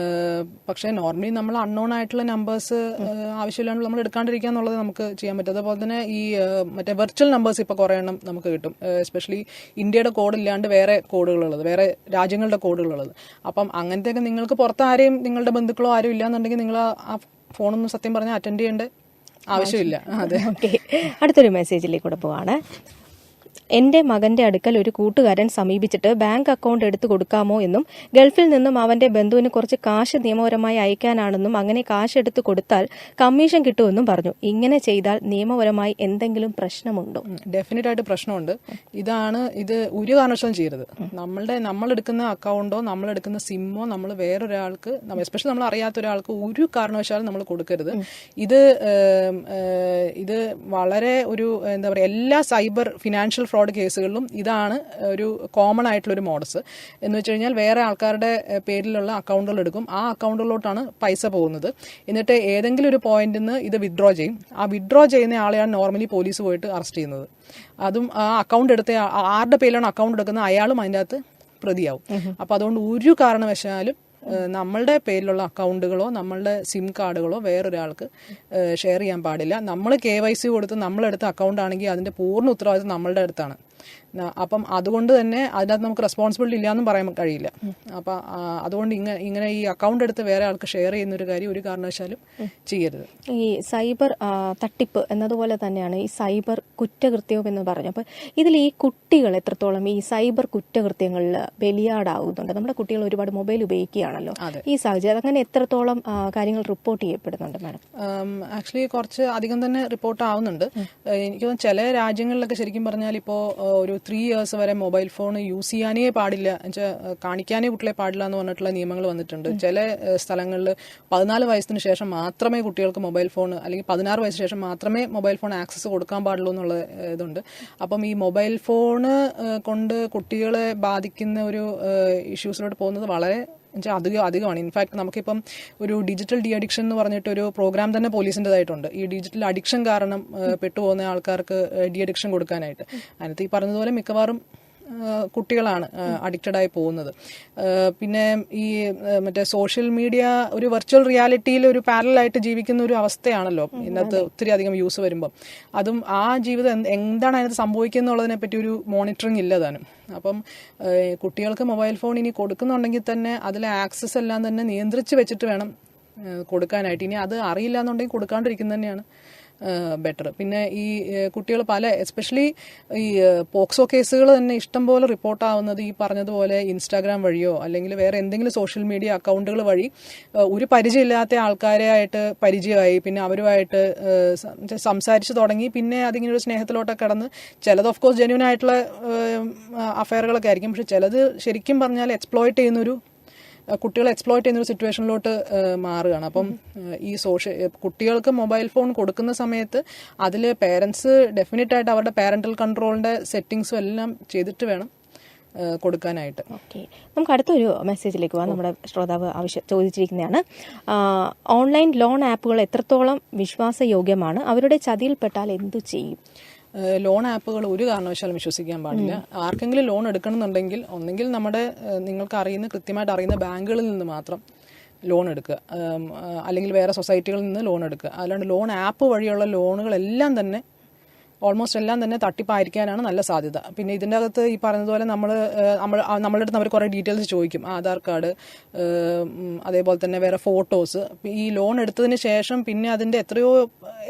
പക്ഷേ നോർമലി നമ്മൾ അൺനോൺ ആയിട്ടുള്ള നമ്പേഴ്സ് ആവശ്യമില്ലാണ്ട് നമ്മൾ എടുക്കാണ്ടിരിക്കുക എന്നുള്ളത് നമുക്ക് ചെയ്യാൻ പറ്റും. അതുപോലെ തന്നെ ഈ മറ്റേ വെർച്വൽ നമ്പേഴ്സ് ഇപ്പോൾ കുറേ എണ്ണം നമുക്ക് കിട്ടും, എസ്പെഷ്യലി ഇന്ത്യയുടെ കോഡ് ഇല്ലാണ്ട് വേറെ കോഡുകളുള്ളത്, വേറെ രാജ്യങ്ങളുടെ കോഡുകളുള്ളത്. അപ്പം അങ്ങനത്തെയൊക്കെ നിങ്ങൾക്ക് പുറത്ത് ആരെയും നിങ്ങളുടെ ബന്ധുക്കളോ ആരും ഇല്ലാന്നുണ്ടെങ്കിൽ നിങ്ങൾ ആ ഫോണൊന്നും സത്യം പറഞ്ഞാൽ അറ്റൻഡ് ചെയ്യേണ്ട ആവശ്യമില്ല. അതെ. ഓക്കെ, അടുത്തൊരു മെസ്സേജിലേക്ക് കൂടെ പോവാണ്. എന്റെ മകന്റെ അടുക്കൽ ഒരു കൂട്ടുകാരൻ സമീപിച്ചിട്ട് ബാങ്ക് അക്കൗണ്ട് എടുത്തു കൊടുക്കാമോ എന്നും ഗൾഫിൽ നിന്നും അവന്റെ ബന്ധുവിന് കുറച്ച് കാശ് നിയമപരമായി അയക്കാനാണെന്നും അങ്ങനെ കാശ് എടുത്തു കൊടുത്താൽ കമ്മീഷൻ കിട്ടുമെന്നും പറഞ്ഞു. ഇങ്ങനെ ചെയ്താൽ നിയമപരമായി എന്തെങ്കിലും പ്രശ്നമുണ്ടോ? ഡെഫിനറ്റ് ആയിട്ട് പ്രശ്നമുണ്ട്. ഇത് ഒരു കാരണവശാലും ചെയ്യരുത്. നമ്മളെടുക്കുന്ന അക്കൗണ്ടോ നമ്മളെടുക്കുന്ന സിമ്മോ നമ്മൾ വേറൊരാൾക്ക്, എസ്പെഷ്യലി നമ്മൾ അറിയാത്ത ഒരാൾക്ക് ഒരു കാരണവശാലും നമ്മൾ കൊടുക്കരുത്. ഇത് വളരെ ഒരു എന്താ പറയുക, എല്ലാ സൈബർ ഫിനാൻഷ്യൽ ഫ്രോഡ് കേസുകളിലും ഇതാണ് ഒരു കോമൺ ആയിട്ടുള്ള ഒരു മോഡസ്. എന്ന് വെച്ച് കഴിഞ്ഞാൽ വേറെ ആൾക്കാരുടെ പേരിലുള്ള അക്കൗണ്ടുകൾ എടുക്കും, ആ അക്കൗണ്ടുകളിലോട്ടാണ് പൈസ പോകുന്നത്. എന്നിട്ട് ഏതെങ്കിലും ഒരു പോയിന്റിൽ നിന്ന് ഇത് വിഡ്രോ ചെയ്യും. ആ വിഡ്രോ ചെയ്യുന്ന ആളെയാണ് നോർമലി പോലീസ് പോയിട്ട് അറസ്റ്റ് ചെയ്യുന്നത്. അതും ആ അക്കൗണ്ട് എടുത്ത ആരുടെ പേരിലാണ് അക്കൗണ്ട് എടുക്കുന്നത് അയാളും അതിൻ്റെ അകത്ത് പ്രതിയാവും. അപ്പം അതുകൊണ്ട് ഒരു കാരണവശാലും നമ്മളുടെ പേരിലുള്ള അക്കൗണ്ടുകളോ നമ്മളുടെ സിം കാർഡുകളോ വേറൊരാൾക്ക് ഷെയർ ചെയ്യാൻ പാടില്ല. നമ്മൾ KYC കൊടുത്ത് നമ്മളെടുത്ത അക്കൗണ്ട് ആണെങ്കിൽ അതിന്റെ പൂർണ്ണ ഉത്തരവാദിത്വം നമ്മളുടെ അടുത്താണ്. അപ്പം അതുകൊണ്ട് തന്നെ അതിനകത്ത് നമുക്ക് റെസ്പോൺസിബിലിറ്റി ഇല്ലാന്നും പറയാൻ കഴിയില്ല. അപ്പം അതുകൊണ്ട് ഇങ്ങനെ ഈ അക്കൗണ്ട് എടുത്ത് വേറെ ആൾക്ക് ഷെയർ ചെയ്യുന്ന ഒരു കാര്യം ഒരു കാരണവശാലും ചെയ്യരുത്. ഈ സൈബർ തട്ടിപ്പ് എന്നതുപോലെ തന്നെയാണ് ഈ സൈബർ കുറ്റകൃത്യവും എന്ന് പറഞ്ഞു. അപ്പം ഇതിൽ ഈ കുട്ടികൾ എത്രത്തോളം ഈ സൈബർ കുറ്റകൃത്യങ്ങളിൽ ബലിയാടാവുന്നുണ്ട്? നമ്മുടെ കുട്ടികൾ ഒരുപാട് മൊബൈൽ ഉപയോഗിക്കുകയാണല്ലോ, ഈ സാഹചര്യം അങ്ങനെ എത്രത്തോളം കാര്യങ്ങൾ റിപ്പോർട്ട് ചെയ്യപ്പെടുന്നുണ്ട് മാഡം? ആക്ച്വലി കുറച്ച് അധികം തന്നെ റിപ്പോർട്ട് ആവുന്നുണ്ട്. എനിക്ക് തോന്നുന്നു ചില രാജ്യങ്ങളിലൊക്കെ ശരിക്കും പറഞ്ഞാൽ ഇപ്പോൾ ഒരു 3 years വരെ മൊബൈൽ ഫോൺ യൂസ് ചെയ്യാനേ പാടില്ല, കാണിക്കാനേ കുട്ടികളെ പാടില്ല എന്ന് പറഞ്ഞിട്ടുള്ള നിയമങ്ങൾ വന്നിട്ടുണ്ട്. ചില സ്ഥലങ്ങളിൽ 14 വയസ്സിന് ശേഷം മാത്രമേ കുട്ടികൾക്ക് മൊബൈൽ ഫോൺ, അല്ലെങ്കിൽ 16 വയസ്സിന് ശേഷം മാത്രമേ മൊബൈൽ ഫോൺ ആക്സസ് കൊടുക്കാൻ പാടുള്ളൂ എന്നുള്ള ഇതുണ്ട്. അപ്പം ഈ മൊബൈൽ ഫോണ് കൊണ്ട് കുട്ടികളെ ബാധിക്കുന്ന ഒരു ഇഷ്യൂസിലോട്ട് പോകുന്നത് വളരെ അധികമാണ്. ഇൻഫാക്ട് നമുക്കിപ്പം ഒരു ഡിജിറ്റൽ ഡി അഡിക്ഷൻ എന്ന് പറഞ്ഞിട്ട് ഒരു പ്രോഗ്രാം തന്നെ പോലീസിൻ്റെതായിട്ടുണ്ട്. ഈ ഡിജിറ്റൽ അഡിക്ഷൻ കാരണം പെട്ടുപോകുന്ന ആൾക്കാർക്ക് ഡി അഡിക്ഷൻ കൊടുക്കാനായിട്ട്. അതിനകത്ത് ഈ പറഞ്ഞതുപോലെ മിക്കവാറും കുട്ടികളാണ് അഡിക്റ്റഡ് ആയി പോകുന്നത്. പിന്നെ ഈ മറ്റേ സോഷ്യൽ മീഡിയ ഒരു വെർച്വൽ റിയാലിറ്റിയിൽ ഒരു പാരലായിട്ട് ജീവിക്കുന്ന ഒരു അവസ്ഥയാണല്ലോ ഇന്നത്തെ ഒത്തിരി അധികം യൂസ് വരുമ്പം. അതും ആ ജീവിതം എന്താണ് അതിനകത്ത് സംഭവിക്കുന്നത് എന്നുള്ളതിനെ പറ്റി ഒരു മോണിറ്ററിങ് ഇല്ല താനും. അപ്പം കുട്ടികൾക്ക് മൊബൈൽ ഫോൺ ഇനി കൊടുക്കുന്നുണ്ടെങ്കിൽ തന്നെ അതിലെ ആക്സസ് എല്ലാം തന്നെ നിയന്ത്രിച്ച് വെച്ചിട്ട് വേണം കൊടുക്കാനായിട്ട്. ഇനി അത് അറിയില്ല എന്നുണ്ടെങ്കിൽ കൊടുക്കാണ്ടിരിക്കുന്നത് തന്നെയാണ് ബെറ്റർ. പിന്നെ ഈ കുട്ടികൾ എസ്പെഷ്യലി ഈ പോക്സോ കേസുകൾ തന്നെ ഇഷ്ടംപോലെ റിപ്പോർട്ടാവുന്നത് ഈ പറഞ്ഞതുപോലെ ഇൻസ്റ്റാഗ്രാം വഴിയോ അല്ലെങ്കിൽ വേറെ എന്തെങ്കിലും സോഷ്യൽ മീഡിയ അക്കൗണ്ടുകൾ വഴി ഒരു പരിചയമില്ലാത്ത ആൾക്കാരായിട്ട് പരിചയമായി, പിന്നെ അവരുമായിട്ട് സംസാരിച്ച് തുടങ്ങി, പിന്നെ അതിങ്ങനെ ഒരു സ്നേഹത്തിലോട്ടൊക്കെ കടന്ന് ചിലത് ഓഫ് കോഴ്സ് ജെന്യൂൻ ആയിട്ടുള്ള അഫയറുകളൊക്കെ ആയിരിക്കും, പക്ഷെ ചിലത് ശരിക്കും പറഞ്ഞാൽ കുട്ടികളെ എക്സ്പ്ലോയിറ്റ് ചെയ്യുന്നൊരു സിറ്റുവേഷനിലോട്ട് മാറുകയാണ്. അപ്പം ഈ കുട്ടികൾക്ക് മൊബൈൽ ഫോൺ കൊടുക്കുന്ന സമയത്ത് അതിൽ പേരൻസ് ഡെഫിനറ്റ് ആയിട്ട് അവരുടെ പാരന്റൽ കൺട്രോളിന്റെ സെറ്റിംഗ്സും എല്ലാം ചെയ്തിട്ട് വേണം കൊടുക്കാനായിട്ട്. ഓക്കെ, നമുക്ക് അടുത്തൊരു മെസ്സേജിലേക്ക് പോകാം. നമ്മുടെ ശ്രോതാവ് ചോദിച്ചിരിക്കുന്നതാണ്, ഓൺലൈൻ ലോൺ ആപ്പുകൾ എത്രത്തോളം വിശ്വാസയോഗ്യമാണ്? അവരുടെ ചതിയിൽപ്പെട്ടാൽ എന്തു ചെയ്യും? ലോൺ ആപ്പുകൾ ഒരു കാരണവശാലും വിശ്വസിക്കാൻ പാടില്ല. ആർക്കെങ്കിലും ലോൺ എടുക്കണമെന്നുണ്ടെങ്കിൽ ഒന്നെങ്കിൽ നിങ്ങൾക്ക് കൃത്യമായിട്ട് അറിയുന്ന ബാങ്കുകളിൽ നിന്ന് മാത്രം ലോൺ എടുക്കുക, അല്ലെങ്കിൽ വേറെ സൊസൈറ്റികളിൽ നിന്ന് ലോൺ എടുക്കുക. അല്ലാണ്ട് ലോൺ ആപ്പ് വഴിയുള്ള ലോണുകളെല്ലാം തന്നെ ഓൾമോസ്റ്റ് എല്ലാം തന്നെ തട്ടിപ്പായിരിക്കാനാണ് നല്ല സാധ്യത. പിന്നെ ഇതിൻ്റെ അകത്ത് ഈ പറഞ്ഞതുപോലെ നമ്മളുടെ അടുത്ത് അവർ കുറേ ഡീറ്റെയിൽസ് ചോദിക്കും, ആധാർ കാർഡ്, അതേപോലെ തന്നെ വേറെ ഫോട്ടോസ്. ഈ ലോൺ എടുത്തതിന് ശേഷം പിന്നെ അതിൻ്റെ എത്രയോ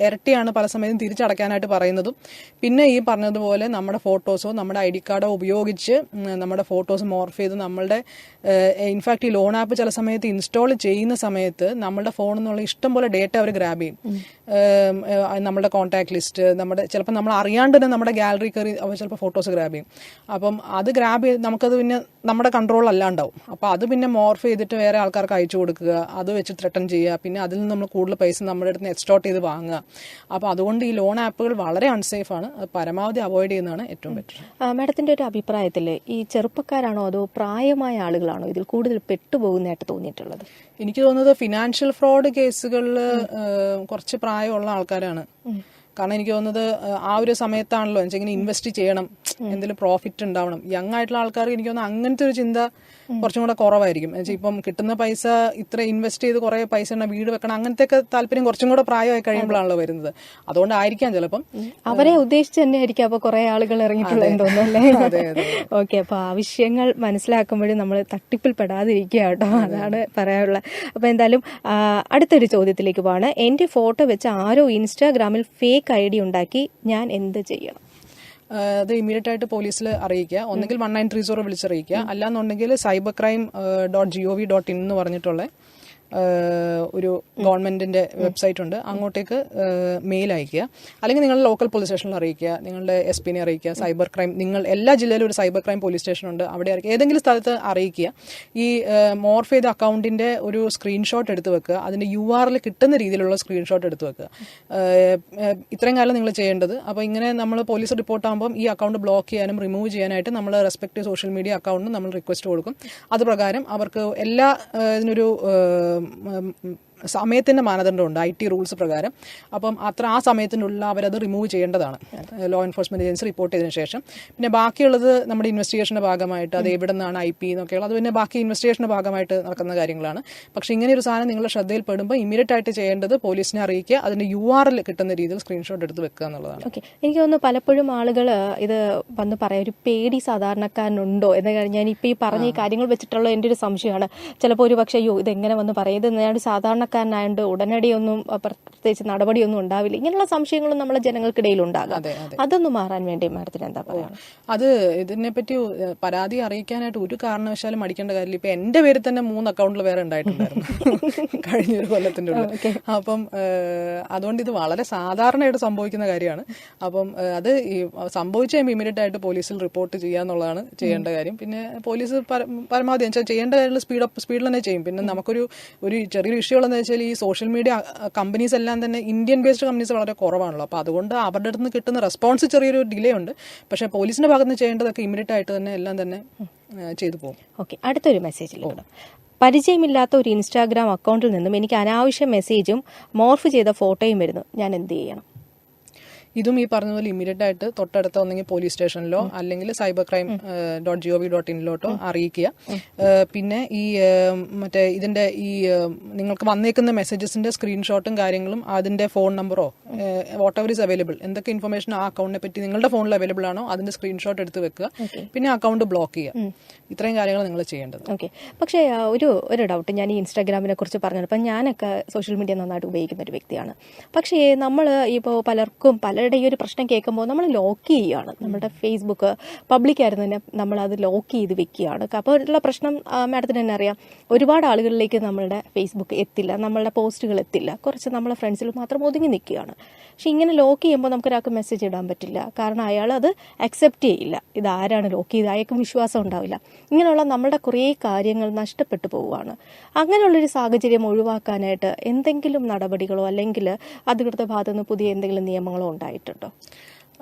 ഇരട്ടിയാണ് പല സമയത്തും തിരിച്ചടയ്ക്കാനായിട്ട് പറയുന്നതും. പിന്നെ ഈ പറഞ്ഞതുപോലെ നമ്മുടെ ഫോട്ടോസോ നമ്മുടെ ID കാർഡോ ഉപയോഗിച്ച് നമ്മുടെ ഫോട്ടോസ് മോർഫ് ചെയ്ത് ഇൻഫാക്ട് ഈ ലോൺ ആപ്പ് ചില സമയത്ത് ഇൻസ്റ്റാൾ ചെയ്യുന്ന സമയത്ത് നമ്മളുടെ ഫോണിൽ നിന്നുള്ള ഇഷ്ടം പോലെ ഡേറ്റ അവർ ഗ്രാബ് ചെയ്യും. നമ്മുടെ കോൺടാക്ട് ലിസ്റ്റ്, ചിലപ്പോൾ നമ്മൾ അറിയാണ്ട് തന്നെ നമ്മുടെ ഗാലറി കയറി അവർ ചിലപ്പോൾ ഫോട്ടോസ് ഗ്രാബ് ചെയ്യും. അപ്പം അത് ഗ്രാബ് ചെയ്ത് നമുക്കത് പിന്നെ നമ്മുടെ കൺട്രോൾ അല്ലാണ്ടാവും. അപ്പോൾ അത് പിന്നെ മോർഫ് ചെയ്തിട്ട് വേറെ ആൾക്കാർക്ക് അയച്ചു കൊടുക്കുക, അത് വെച്ച് ത്രെട്ടൻ ചെയ്യുക, പിന്നെ അതിൽ നിന്ന് നമ്മൾ കൂടുതൽ പൈസ നമ്മുടെ അടുത്ത് നിന്ന് എക്സ്റ്റോർട്ട് ചെയ്ത് വാങ്ങുക. അപ്പോൾ അതുകൊണ്ട് ഈ ലോൺ ആപ്പുകൾ വളരെ അൺസേഫ് ആണ്. അത് പരമാവധി അവോയ്ഡ് ചെയ്യുന്നതാണ് ഏറ്റവും ബെറ്റർ. മാഡത്തിന്റെ ഒരു അഭിപ്രായത്തിൽ ഈ ചെറുപ്പക്കാരാണോ അതോ പ്രായമായ ആളുകളാണോ ഇതിൽ കൂടുതൽ പെട്ടുപോകുന്നതായിട്ട് തോന്നിയിട്ടുള്ളത്? എനിക്ക് തോന്നുന്നത് ഫിനാൻഷ്യൽ ഫ്രോഡ് കേസുകളിൽ കുറച്ച് പ്രായമുള്ള ആൾക്കാരാണ്. കാരണം എനിക്ക് തോന്നുന്നത് ആ ഒരു സമയത്താണല്ലോ ഇങ്ങനെ ഇൻവെസ്റ്റ് ചെയ്യണം, എന്തെങ്കിലും പ്രോഫിറ്റ് ഉണ്ടാവണം. യങ് ആയിട്ടുള്ള ആൾക്കാർക്ക് എനിക്ക് തോന്നുന്നു അങ്ങനത്തെ ഒരു ചിന്ത കുറച്ചും കൂടെ കുറവായിരിക്കും. ഇപ്പം കിട്ടുന്ന പൈസ ഇത്ര ഇൻവെസ്റ്റ് ചെയ്ത് കുറെ പൈസ വീട് വെക്കണം, അങ്ങനത്തെ ഒക്കെ താല്പര്യം കുറച്ചും കൂടെ പ്രായമായി കഴിയുമ്പോഴാണല്ലോ വരുന്നത്. അതുകൊണ്ടായിരിക്കാം ചിലപ്പം അവരെ ഉദ്ദേശിച്ച് തന്നെ ആയിരിക്കും അപ്പൊ കുറെ ആളുകൾ ഇറങ്ങിയിട്ടുള്ളതെന്ന് തോന്നുന്നല്ലേ. ഓക്കെ, അപ്പൊ ആവശ്യങ്ങൾ മനസ്സിലാക്കുമ്പോഴും നമ്മൾ തട്ടിപ്പിൽ പെടാതിരിക്കുക കേട്ടോ, അതാണ് പറയാനുള്ളത്. അപ്പൊ എന്തായാലും അടുത്തൊരു ചോദ്യത്തിലേക്ക് പോവാണ്. എന്റെ ഫോട്ടോ വെച്ച് ആരോ ഇൻസ്റ്റാഗ്രാമിൽ ഫേക്ക് ID ഉണ്ടാക്കി, ഞാൻ എന്ത് ചെയ്യണം? അത് ഇമീഡിയറ്റ് ആയിട്ട് പോലീസിൽ അറിയിക്കുക. ഒന്നെങ്കിൽ 1930 വിളിച്ചറിയിക്കുക, അല്ലാന്നുണ്ടെങ്കിൽ cybercrime.gov.in എന്ന് പറഞ്ഞിട്ടുള്ള ഒരു ഗവൺമെന്റിന്റെ വെബ്സൈറ്റ് ഉണ്ട്, അങ്ങോട്ടേക്ക് മെയിൽ അയക്കുക. അല്ലെങ്കിൽ നിങ്ങൾ ലോക്കൽ പോലീസ് സ്റ്റേഷനിൽ അറിയിക്കുക, നിങ്ങളുടെ SP നെ അറിയിക്കുക. സൈബർ ക്രൈം, നിങ്ങൾ എല്ലാ ജില്ലയിലും ഒരു സൈബർ ക്രൈം പോലീസ് സ്റ്റേഷൻ ഉണ്ട്, അവിടെ അറിയിക്കുക. ഏതെങ്കിലും സ്ഥലത്ത് അറിയിക്കുക. ഈ മോർഫ് ചെയ്ത അക്കൗണ്ടിന്റെ ഒരു സ്ക്രീൻഷോട്ട് എടുത്ത് വെക്കുക, അതിന്റെ URL കിട്ടുന്ന രീതിയിലുള്ള സ്ക്രീൻഷോട്ട് എടുത്ത് വെക്കുക. ഇത്രയും കാലം നിങ്ങൾ ചെയ്യേണ്ടത്. അപ്പോൾ ഇങ്ങനെ നമ്മൾ പോലീസ് റിപ്പോർട്ട് ആകുമ്പോൾ ഈ അക്കൗണ്ട് ബ്ലോക്ക് ചെയ്യാനും റിമൂവ് ചെയ്യാനായിട്ട് നമ്മൾ റെസ്പെക്റ്റീവ് സോഷ്യൽ മീഡിയ അക്കൗണ്ടിന് നമ്മൾ റിക്വസ്റ്റ് കൊടുക്കും. അത് പ്രകാരം അവർക്ക് എല്ലാ ഇതിനൊരു സമയത്തിന്റെ മാനദണ്ഡമുണ്ട്, IT റൂൾസ് പ്രകാരം. അപ്പം ആ സമയത്തിനുള്ള അവരത് റിമൂവ് ചെയ്യേണ്ടതാണ് ലോ എൻഫോഴ്സ്മെന്റ് ഏജൻസി റിപ്പോർട്ട് ചെയ്തതിനു ശേഷം. പിന്നെ ബാക്കിയുള്ളത് നമ്മുടെ ഇൻവെസ്റ്റിഗേഷന്റെ ഭാഗമായിട്ട്, അത് എവിടെ നിന്നാണ് IP എന്നൊക്കെയുള്ള, അത് പിന്നെ ബാക്കി ഇൻവെസ്റ്റിഗേഷന്റെ ഭാഗമായിട്ട് നടക്കുന്ന കാര്യങ്ങളാണ്. പക്ഷെ ഇങ്ങനെ ഒരു സാധനം നിങ്ങളുടെ ശ്രദ്ധയിൽപ്പെടുമ്പോൾ ഇമ്മീഡിയറ്റ് ആയിട്ട് ചെയ്യേണ്ടത് പോലീസിനെ അറിയിക്കുക, അതിന്റെ URL കിട്ടുന്ന രീതിയിൽ സ്ക്രീൻഷോട്ട് എടുത്ത് വെക്കുക എന്നുള്ളതാണ്. ഓക്കെ, എനിക്ക് തോന്നുന്നു പലപ്പോഴും ആളുകൾ ഇത് വന്ന് പറയാം, ഒരു പേടി സാധാരണക്കാരനുണ്ടോ എന്ന് ഞാൻ ഇപ്പൊ ഈ പറഞ്ഞ ഈ കാര്യങ്ങൾ വെച്ചിട്ടുള്ള എൻ്റെ ഒരു സംശയമാണ്. ചിലപ്പോൾ ഒരു പക്ഷേ അയ്യോ ഇതെങ്ങനെ വന്ന് പറയും, ഇത് ഞാൻ സാധാരണക്കാരനായതുകൊണ്ട് ഉടനടിയൊന്നും പ്രത്യേകിച്ച് നടപടിയൊന്നും ഉണ്ടാവില്ല, ഇങ്ങനെയുള്ള സംശയങ്ങളും നമ്മളെ ജനങ്ങൾക്കിടയിൽ ഉണ്ടാകാം. അതൊന്നും മാറാൻ വേണ്ടി മാഡത്തിന് എന്താ പറയാ? അത് ഇതിനെപ്പറ്റി പരാതി അറിയിക്കാനായിട്ട് ഒരു കാരണവശാലും മടിക്കേണ്ട കാര്യമില്ല. ഇപ്പൊ എന്റെ പേരിൽ തന്നെ 3 അക്കൗണ്ടിൽ വേറെ ഉണ്ടായിട്ടുണ്ടായിരുന്നു കഴിഞ്ഞൊരു കൊല്ലത്തിന്റെ ഉള്ളിൽ. അപ്പം അതുകൊണ്ട് ഇത് വളരെ സാധാരണയായിട്ട് സംഭവിക്കുന്ന കാര്യമാണ്. അപ്പം അത് സംഭവിച്ചു കഴിയുമ്പോൾ ഇമീഡിയറ്റ് ആയിട്ട് പോലീസിൽ റിപ്പോർട്ട് ചെയ്യാന്നുള്ളതാണ് ചെയ്യേണ്ട കാര്യം. പിന്നെ പോലീസ് പരമാവധി ചെയ്യേണ്ട കാര്യങ്ങൾ സ്പീഡിൽ തന്നെ ചെയ്യും. പിന്നെ നമുക്കൊരു ചെറിയൊരു ഇഷ്യൂ ഉള്ളതെന്ന് വെച്ചാൽ ഈ സോഷ്യൽ മീഡിയ കമ്പനീസ് എല്ലാം തന്നെ ഇന്ത്യൻ ബേസ്ഡ് കമ്പനീസ് വളരെ കുറവാണല്ലോ. അപ്പോൾ അതുകൊണ്ട് അവരുടെ അടുത്ത് നിന്ന് കിട്ടുന്ന റെസ്പോൺസ് ചെറിയൊരു ഡിലേ ഉണ്ട്. പക്ഷേ പോലീസിന്റെ ഭാഗത്ത് നിന്ന് ചെയ്യേണ്ടതൊക്കെ ഇമീഡിയറ്റ് ആയിട്ട് തന്നെ എല്ലാം തന്നെ ചെയ്തു പോകും. ഓക്കെ, അടുത്തൊരു മെസ്സേജിലേക്ക്. പരിചയമില്ലാത്ത ഒരു ഇൻസ്റ്റാഗ്രാം അക്കൗണ്ടിൽ നിന്നും എനിക്ക് അനാവശ്യ മെസ്സേജും മോർഫ് ചെയ്ത ഫോട്ടോയും വരുന്നു, ഞാൻ എന്ത് ചെയ്യണം? ഇതും ഈ പറഞ്ഞതുപോലെ ഇമ്മീഡിയറ്റ് ആയിട്ട് തൊട്ടടുത്ത ഒന്നെങ്കിൽ പോലീസ് സ്റ്റേഷനിലോ അല്ലെങ്കിൽ cybercrime.gov.in അറിയിക്കുക. പിന്നെ ഈ മറ്റേ ഇതിന്റെ ഈ നിങ്ങൾക്ക് വന്നേക്കുന്ന മെസ്സേജസിന്റെ സ്ക്രീൻഷോട്ടും കാര്യങ്ങളും അതിന്റെ ഫോൺ നമ്പറോ വാട്ട് എവർ ഈസ് അവൈലബിൾ, എന്തൊക്കെ ഇൻഫർമേഷൻ ആ അക്കൗണ്ടിനെ പറ്റി നിങ്ങളുടെ ഫോണിൽ അവൈലബിൾ ആണോ അതിന്റെ സ്ക്രീൻഷോട്ട് എടുത്ത് വെക്കുക. പിന്നെ അക്കൗണ്ട് ബ്ലോക്ക് ചെയ്യുക. ഇത്രയും കാര്യങ്ങൾ നിങ്ങൾ ചെയ്യേണ്ടത്. ഓക്കെ, പക്ഷേ ഒരു ഡൗട്ട്, ഞാൻ ഈ ഇൻസ്റ്റാഗ്രാമിനെ കുറിച്ച് പറഞ്ഞപ്പോൾ ഞാനൊക്കെ സോഷ്യൽ മീഡിയ നന്നായിട്ട് ഉപയോഗിക്കുന്ന ഒരു വ്യക്തിയാണ്. പക്ഷേ നമ്മൾ ഇപ്പോൾ പലർക്കും ഈ ഒരു പ്രശ്നം കേൾക്കുമ്പോൾ നമ്മൾ ലോക്ക് ചെയ്യുകയാണ്. നമ്മുടെ ഫേസ്ബുക്ക് പബ്ലിക് ആയിരുന്നു തന്നെ നമ്മളത് ലോക്ക് ചെയ്ത് വെക്കുകയാണ്. അപ്പോൾ ഉള്ള പ്രശ്നം മാഡത്തിന് തന്നെ അറിയാം, ഒരുപാട് ആളുകളിലേക്ക് നമ്മളുടെ ഫേസ്ബുക്ക് എത്തില്ല, നമ്മളുടെ പോസ്റ്റുകൾ എത്തില്ല, കുറച്ച് നമ്മളെ ഫ്രണ്ട്സിൽ മാത്രം ഒതുങ്ങി നിൽക്കുകയാണ്. പക്ഷെ ഇങ്ങനെ ലോക്ക് ചെയ്യുമ്പോൾ നമുക്കൊരാൾക്ക് മെസ്സേജ് ഇടാൻ പറ്റില്ല, കാരണം അയാൾ അത് അക്സെപ്റ്റ് ചെയ്യില്ല. ഇതാരാണ് ലോക്ക് ചെയ്ത്, അയാൾക്ക് വിശ്വാസം ഉണ്ടാവില്ല. ഇങ്ങനെയുള്ള നമ്മളുടെ കുറേ കാര്യങ്ങൾ നഷ്ടപ്പെട്ടു പോവുകയാണ്. അങ്ങനെയുള്ളൊരു സാഹചര്യം ഒഴിവാക്കാനായിട്ട് എന്തെങ്കിലും നടപടികളോ അല്ലെങ്കിൽ അധികൃതരുടെ ഭാഗത്തുനിന്ന് പുതിയ എന്തെങ്കിലും നിയമങ്ങളോ ഉണ്ടായിട്ടുണ്ടോ?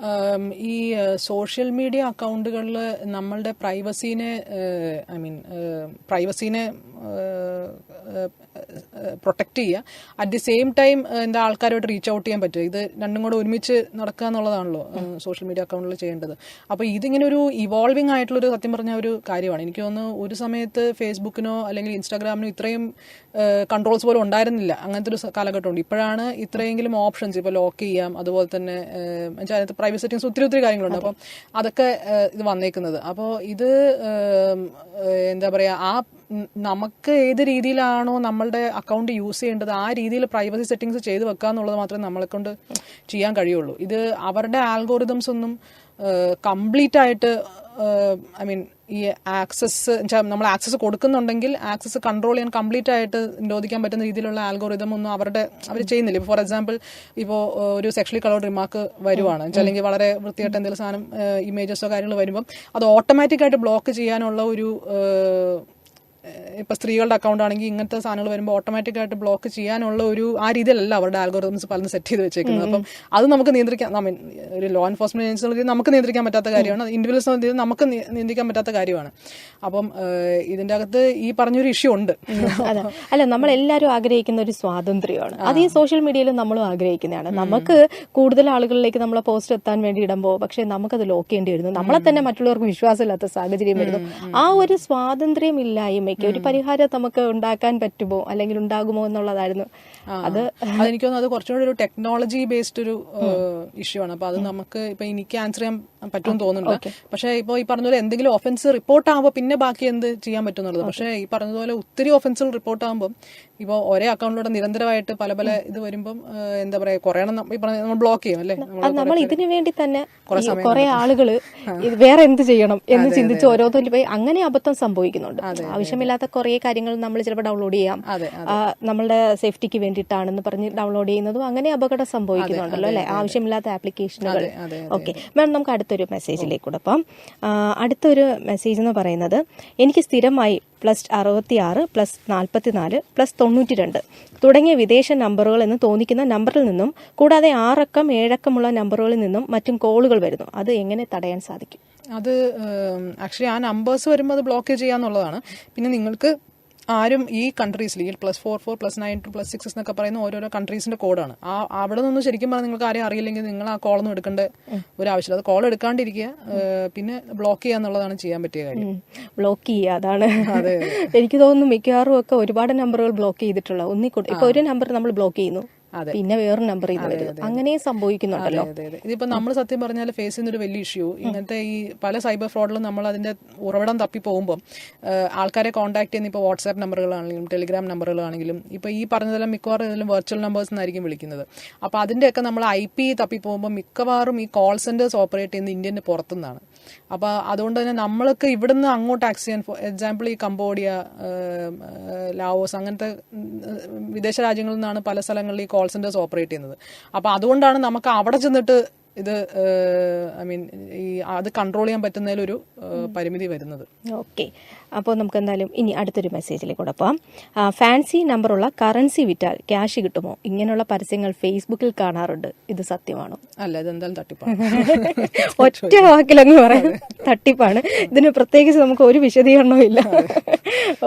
ഈ സോഷ്യൽ മീഡിയ അക്കൗണ്ടുകളിൽ നമ്മളുടെ പ്രൈവസീനെ പ്രൊട്ടക്ട് ചെയ്യുക, അറ്റ് ദി സെയിം ടൈം എന്താ ആൾക്കാരോട്ട് റീച്ച് ഔട്ട് ചെയ്യാൻ പറ്റുക. ഇത് രണ്ടും കൂടെ ഒരുമിച്ച് നടക്കുക എന്നുള്ളതാണല്ലോ സോഷ്യൽ മീഡിയ അക്കൗണ്ടിൽ ചെയ്യേണ്ടത്. അപ്പോൾ ഇതിങ്ങനെ ഒരു ഇവോൾവിംഗ് ആയിട്ടുള്ളൊരു സത്യം പറഞ്ഞ ഒരു കാര്യമാണ്. എനിക്ക് തോന്നുന്നു ഒരു സമയത്ത് ഫേസ്ബുക്കിനോ അല്ലെങ്കിൽ ഇൻസ്റ്റാഗ്രാമിനോ ഇത്രയും കൺട്രോൾസ് പോലും ഉണ്ടായിരുന്നില്ല. അങ്ങനത്തെ ഒരു കാലഘട്ടമുണ്ട്. ഇപ്പോഴാണ് ഇത്രയെങ്കിലും ഓപ്ഷൻസ്, ഇപ്പോൾ ലോക്ക് ചെയ്യാം, അതുപോലെ തന്നെ അതിനകത്ത് പ്രൈവറ്റ് സെറ്റിംഗ്സ് ഒത്തിരി കാര്യങ്ങളുണ്ട്. അപ്പം അതൊക്കെ ഇത് വന്നേക്കുന്നത്. അപ്പോൾ ഇത് എന്താ പറയുക, ആ നമുക്ക് ഏത് രീതിയിലാണോ നമ്മളുടെ അക്കൗണ്ട് യൂസ് ചെയ്യേണ്ടത് ആ രീതിയിൽ പ്രൈവസി സെറ്റിംഗ്സ് ചെയ്ത് വെക്കുക എന്നുള്ളത് മാത്രമേ നമ്മളെ കൊണ്ട് ചെയ്യാൻ കഴിയുള്ളൂ. ഇത് അവരുടെ ആൽഗോറിതംസ് ഒന്നും കംപ്ലീറ്റ് ആയിട്ട് ഈ ആക്സസ് നമ്മൾ ആക്സസ് കൊടുക്കുന്നുണ്ടെങ്കിൽ ആക്സസ് കൺട്രോൾ ചെയ്യാൻ കംപ്ലീറ്റ് ആയിട്ട് നിരോധിക്കാൻ പറ്റുന്ന രീതിയിലുള്ള ആൽഗോറിതം ഒന്നും അവർ ചെയ്യുന്നില്ല. ഇപ്പോൾ ഫോർ എക്സാമ്പിൾ ഇപ്പോൾ ഒരു സെക്ഷലി കളർഡ് റിമാർക്ക് വരുവാണ്, അല്ലെങ്കിൽ വളരെ വൃത്തിയായിട്ട് എന്തെങ്കിലും സാധനം ഇമേജസോ കാര്യങ്ങൾ വരുമ്പം അത് ഓട്ടോമാറ്റിക്കായിട്ട് ബ്ലോക്ക് ചെയ്യാനുള്ള ഒരു ഇപ്പൊ സ്ത്രീകളുടെ അക്കൗണ്ട് ആണെങ്കിൽ ഇങ്ങനത്തെ സാധനങ്ങൾ വരുമ്പോൾ ഓട്ടോമാറ്റിക് ആയിട്ട് ബ്ലോക്ക് ചെയ്യാനുള്ള ഒരു ആ രീതിയിലല്ല അവരുടെ ആൽഗോറിതംസ് പലതും സെറ്റ് ചെയ്ത് വെച്ചേക്കുന്നത്. അപ്പം അത് നമുക്ക് നിയന്ത്രിക്കാൻ, ഒരു ലോ എൻഫോഴ്സ്മെന്റ് ഏജൻസി നമുക്ക് നിയന്ത്രിക്കാൻ പറ്റാത്ത കാര്യമാണ്, ഇൻഡിവിജ്വൽസ് നമുക്ക് നിയന്ത്രിക്കാൻ പറ്റാത്ത കാര്യമാണ്. അപ്പം ഇതിന്റെ അകത്ത് ഈ പറഞ്ഞൊരു ഇഷ്യൂ ഉണ്ട്. അല്ല, നമ്മൾ എല്ലാവരും ആഗ്രഹിക്കുന്ന ഒരു സ്വാതന്ത്ര്യമാണ്, അത് ഈ സോഷ്യൽ മീഡിയയിൽ നമ്മളും ആഗ്രഹിക്കുന്നതാണ്. നമുക്ക് കൂടുതൽ ആളുകളിലേക്ക് നമ്മളെ പോസ്റ്റ് എത്താൻ വേണ്ടി ഇടുമ്പോൾ പക്ഷെ നമുക്കത് ലോക്ക് ചെയ്യേണ്ടി വരുന്നു, നമ്മളെ തന്നെ മറ്റുള്ളവർക്ക് വിശ്വാസമില്ലാത്ത സാഹചര്യം വരുന്നു. ആ ഒരു സ്വാതന്ത്ര്യം ഇല്ലായ്മ ഒരു പരിഹാരം നമുക്ക് ഉണ്ടാക്കാൻ പറ്റുമോ അല്ലെങ്കിൽ ഉണ്ടാകുമോ എന്നുള്ളതായിരുന്നു. അതെനിക്ക് തോന്നുന്നു അത് കുറച്ചുകൂടി ഒരു ടെക്നോളജി ബേസ്ഡ് ഒരു ഇഷ്യൂ ആണ്. അപ്പൊ അത് നമുക്ക് ഇപ്പൊ എനിക്ക് ആൻസർ ചെയ്യാൻ പറ്റുമെന്ന് തോന്നുന്നുണ്ട്. പക്ഷെ ഇപ്പൊ ഈ പറഞ്ഞ പോലെ എന്തെങ്കിലും ഒഫൻസ് റിപ്പോർട്ട് ആകുമ്പോൾ പിന്നെ ബാക്കി എന്ത് ചെയ്യാൻ പറ്റുന്നുള്ളത്. പക്ഷെ ഈ പറഞ്ഞതുപോലെ ഒത്തിരി ഒഫൻസുകൾ റിപ്പോർട്ട് ആകുമ്പോൾ ഇപ്പോൾ ഒരേ അക്കൗണ്ടിലൂടെ നിരന്തരമായിട്ട് പല പല ഇത് വരുമ്പം എന്താ പറയാ കുറെ നമ്മൾ ബ്ലോക്ക് ചെയ്യും അല്ലേ. നമ്മൾ ഇതിനു വേണ്ടി തന്നെ കുറെ ആളുകള് വേറെ എന്ത് ചെയ്യണം എന്ന് ചിന്തിച്ച് ഓരോന്നിൽ പോയി അങ്ങനെ അബദ്ധം സംഭവിക്കുന്നുണ്ട്. ആവശ്യമില്ലാത്ത കുറെ കാര്യങ്ങൾ നമ്മൾ ചിലപ്പോൾ ഡൗൺലോഡ് ചെയ്യാം, നമ്മളുടെ സേഫ്റ്റിക്ക് വേണ്ടിയിട്ടാണെന്ന് പറഞ്ഞ് ഡൗൺലോഡ് ചെയ്യുന്നതും അങ്ങനെ അപകടം സംഭവിക്കുന്നുണ്ടല്ലോ അല്ലെ, ആവശ്യമില്ലാത്ത ആപ്ലിക്കേഷനുകൾ. ഓക്കെ മാം, നമുക്ക് അടുത്തൊരു മെസ്സേജിലേക്ക് കൂടെ. അപ്പം അടുത്തൊരു മെസ്സേജ് എന്ന് പറയുന്നത്, എനിക്ക് സ്ഥിരമായി +66 +44 +92 തുടങ്ങിയ വിദേശ നമ്പറുകൾ എന്ന് തോന്നിക്കുന്ന നമ്പറിൽ നിന്നും കൂടാതെ 6 അക്കം 7 അക്കമുള്ള നമ്പറുകളിൽ നിന്നും മറ്റും കോളുകൾ വരുന്നു. അത് എങ്ങനെ തടയാൻ സാധിക്കും? അത് ആക്ച്വലി ആ നമ്പേഴ്സ് വരുമ്പോൾ അത് ബ്ലോക്ക് ചെയ്യാന്നുള്ളതാണ്. പിന്നെ നിങ്ങൾക്ക് ആരും ഈ കൺട്രീസിൽ ഈ +44 +92 +6 എന്നൊക്കെ പറയുന്ന ഓരോരോ കൺട്രീസിന്റെ കോഡാണ്. അവിടെ നിന്ന് ശരിക്കും പറഞ്ഞാൽ നിങ്ങൾക്ക് ആരെയും അറിയില്ലെങ്കിൽ നിങ്ങൾ ആ കോളൊന്നും എടുക്കേണ്ട ഒരു ആവശ്യമില്ല. അത് കോൾ എടുക്കാണ്ടിരിക്കുക, പിന്നെ ബ്ലോക്ക് ചെയ്യുക എന്നുള്ളതാണ് ചെയ്യാൻ പറ്റിയ കാര്യം. ബ്ലോക്ക് ചെയ്യുക, അതാണ്. എനിക്ക് തോന്നുന്നു മിക്കവാറും ഒക്കെ ഒരുപാട് നമ്പറുകൾ ബ്ലോക്ക് ചെയ്തിട്ടുള്ള ഇപ്പൊ ഒരു നമ്പർ നമ്മൾ ബ്ലോക്ക് ചെയ്യുന്നു, പിന്നെ വേറൊരു നമ്പർ അങ്ങനെ സംഭവിക്കുന്നുണ്ടല്ലോ. ഇതിപ്പോ നമ്മൾ സത്യം പറഞ്ഞാൽ ഫേസ് ചെയ്യുന്ന ഒരു വലിയ ഇഷ്യൂ ഇങ്ങനത്തെ ഈ പല സൈബർ ഫ്രോഡിലും നമ്മൾ അതിന്റെ ഉറവിടം തപ്പി പോകുമ്പോൾ ആൾക്കാരെ കോൺടാക്ട് ചെയ്യുന്ന ഇപ്പോൾ വാട്സ്ആപ്പ് നമ്പറുകളാണെങ്കിലും ടെലിഗ്രാം നമ്പറുകളാണെങ്കിലും ഇപ്പൊ ഈ പറഞ്ഞതെല്ലാം മിക്കവാറും ഇതിലും വെർച്വൽ നമ്പേഴ്സ് എന്നായിരിക്കും വിളിക്കുന്നത്. അപ്പൊ അതിന്റെയൊക്കെ നമ്മൾ IP തപ്പി പോകുമ്പോൾ മിക്കവാറും ഈ കോൾ സെന്റേഴ്സ് ഓപ്പറേറ്റ് ചെയ്യുന്നത് ഇന്ത്യന്റെ പുറത്തുനിന്നാണ്. അപ്പൊ അതുകൊണ്ട് തന്നെ നമ്മൾക്ക് ഇവിടുന്ന് അങ്ങോട്ട് ആക്സസ് ചെയ്യാൻ, ഫോർ എക്സാമ്പിൾ ഈ കംബോഡിയ, ലാവോസ് അങ്ങനത്തെ വിദേശ രാജ്യങ്ങളിൽ നിന്നാണ് പല സ്ഥലങ്ങളിൽ ഈ കോൾ സെന്റേഴ്സ് ഓപ്പറേറ്റ് ചെയ്യുന്നത്. അപ്പൊ അതുകൊണ്ടാണ് നമുക്ക് അവിടെ ചെന്നിട്ട് ഇത് അത് കൺട്രോൾ ചെയ്യാൻ പറ്റുന്നതിലൊരു പരിമിതി വരുന്നത്. ഓക്കെ, അപ്പോൾ നമുക്ക് എന്തായാലും ഇനി അടുത്തൊരു മെസ്സേജിലേക്ക് കൂടെ പോവാം. ഫാൻസി നമ്പറുള്ള കറൻസി വിറ്റാൽ ക്യാഷ് കിട്ടുമോ? ഇങ്ങനെയുള്ള പരസ്യങ്ങൾ ഫേസ്ബുക്കിൽ കാണാറുണ്ട്, ഇത് സത്യമാണോ? അല്ല, ഇത് എന്തായാലും തട്ടിപ്പാണ്. ഒറ്റ വാക്കിലങ്ങ് പറയാം, തട്ടിപ്പാണ്. ഇതിന് പ്രത്യേകിച്ച് നമുക്ക് ഒരു വിശദീകരണവും ഇല്ല.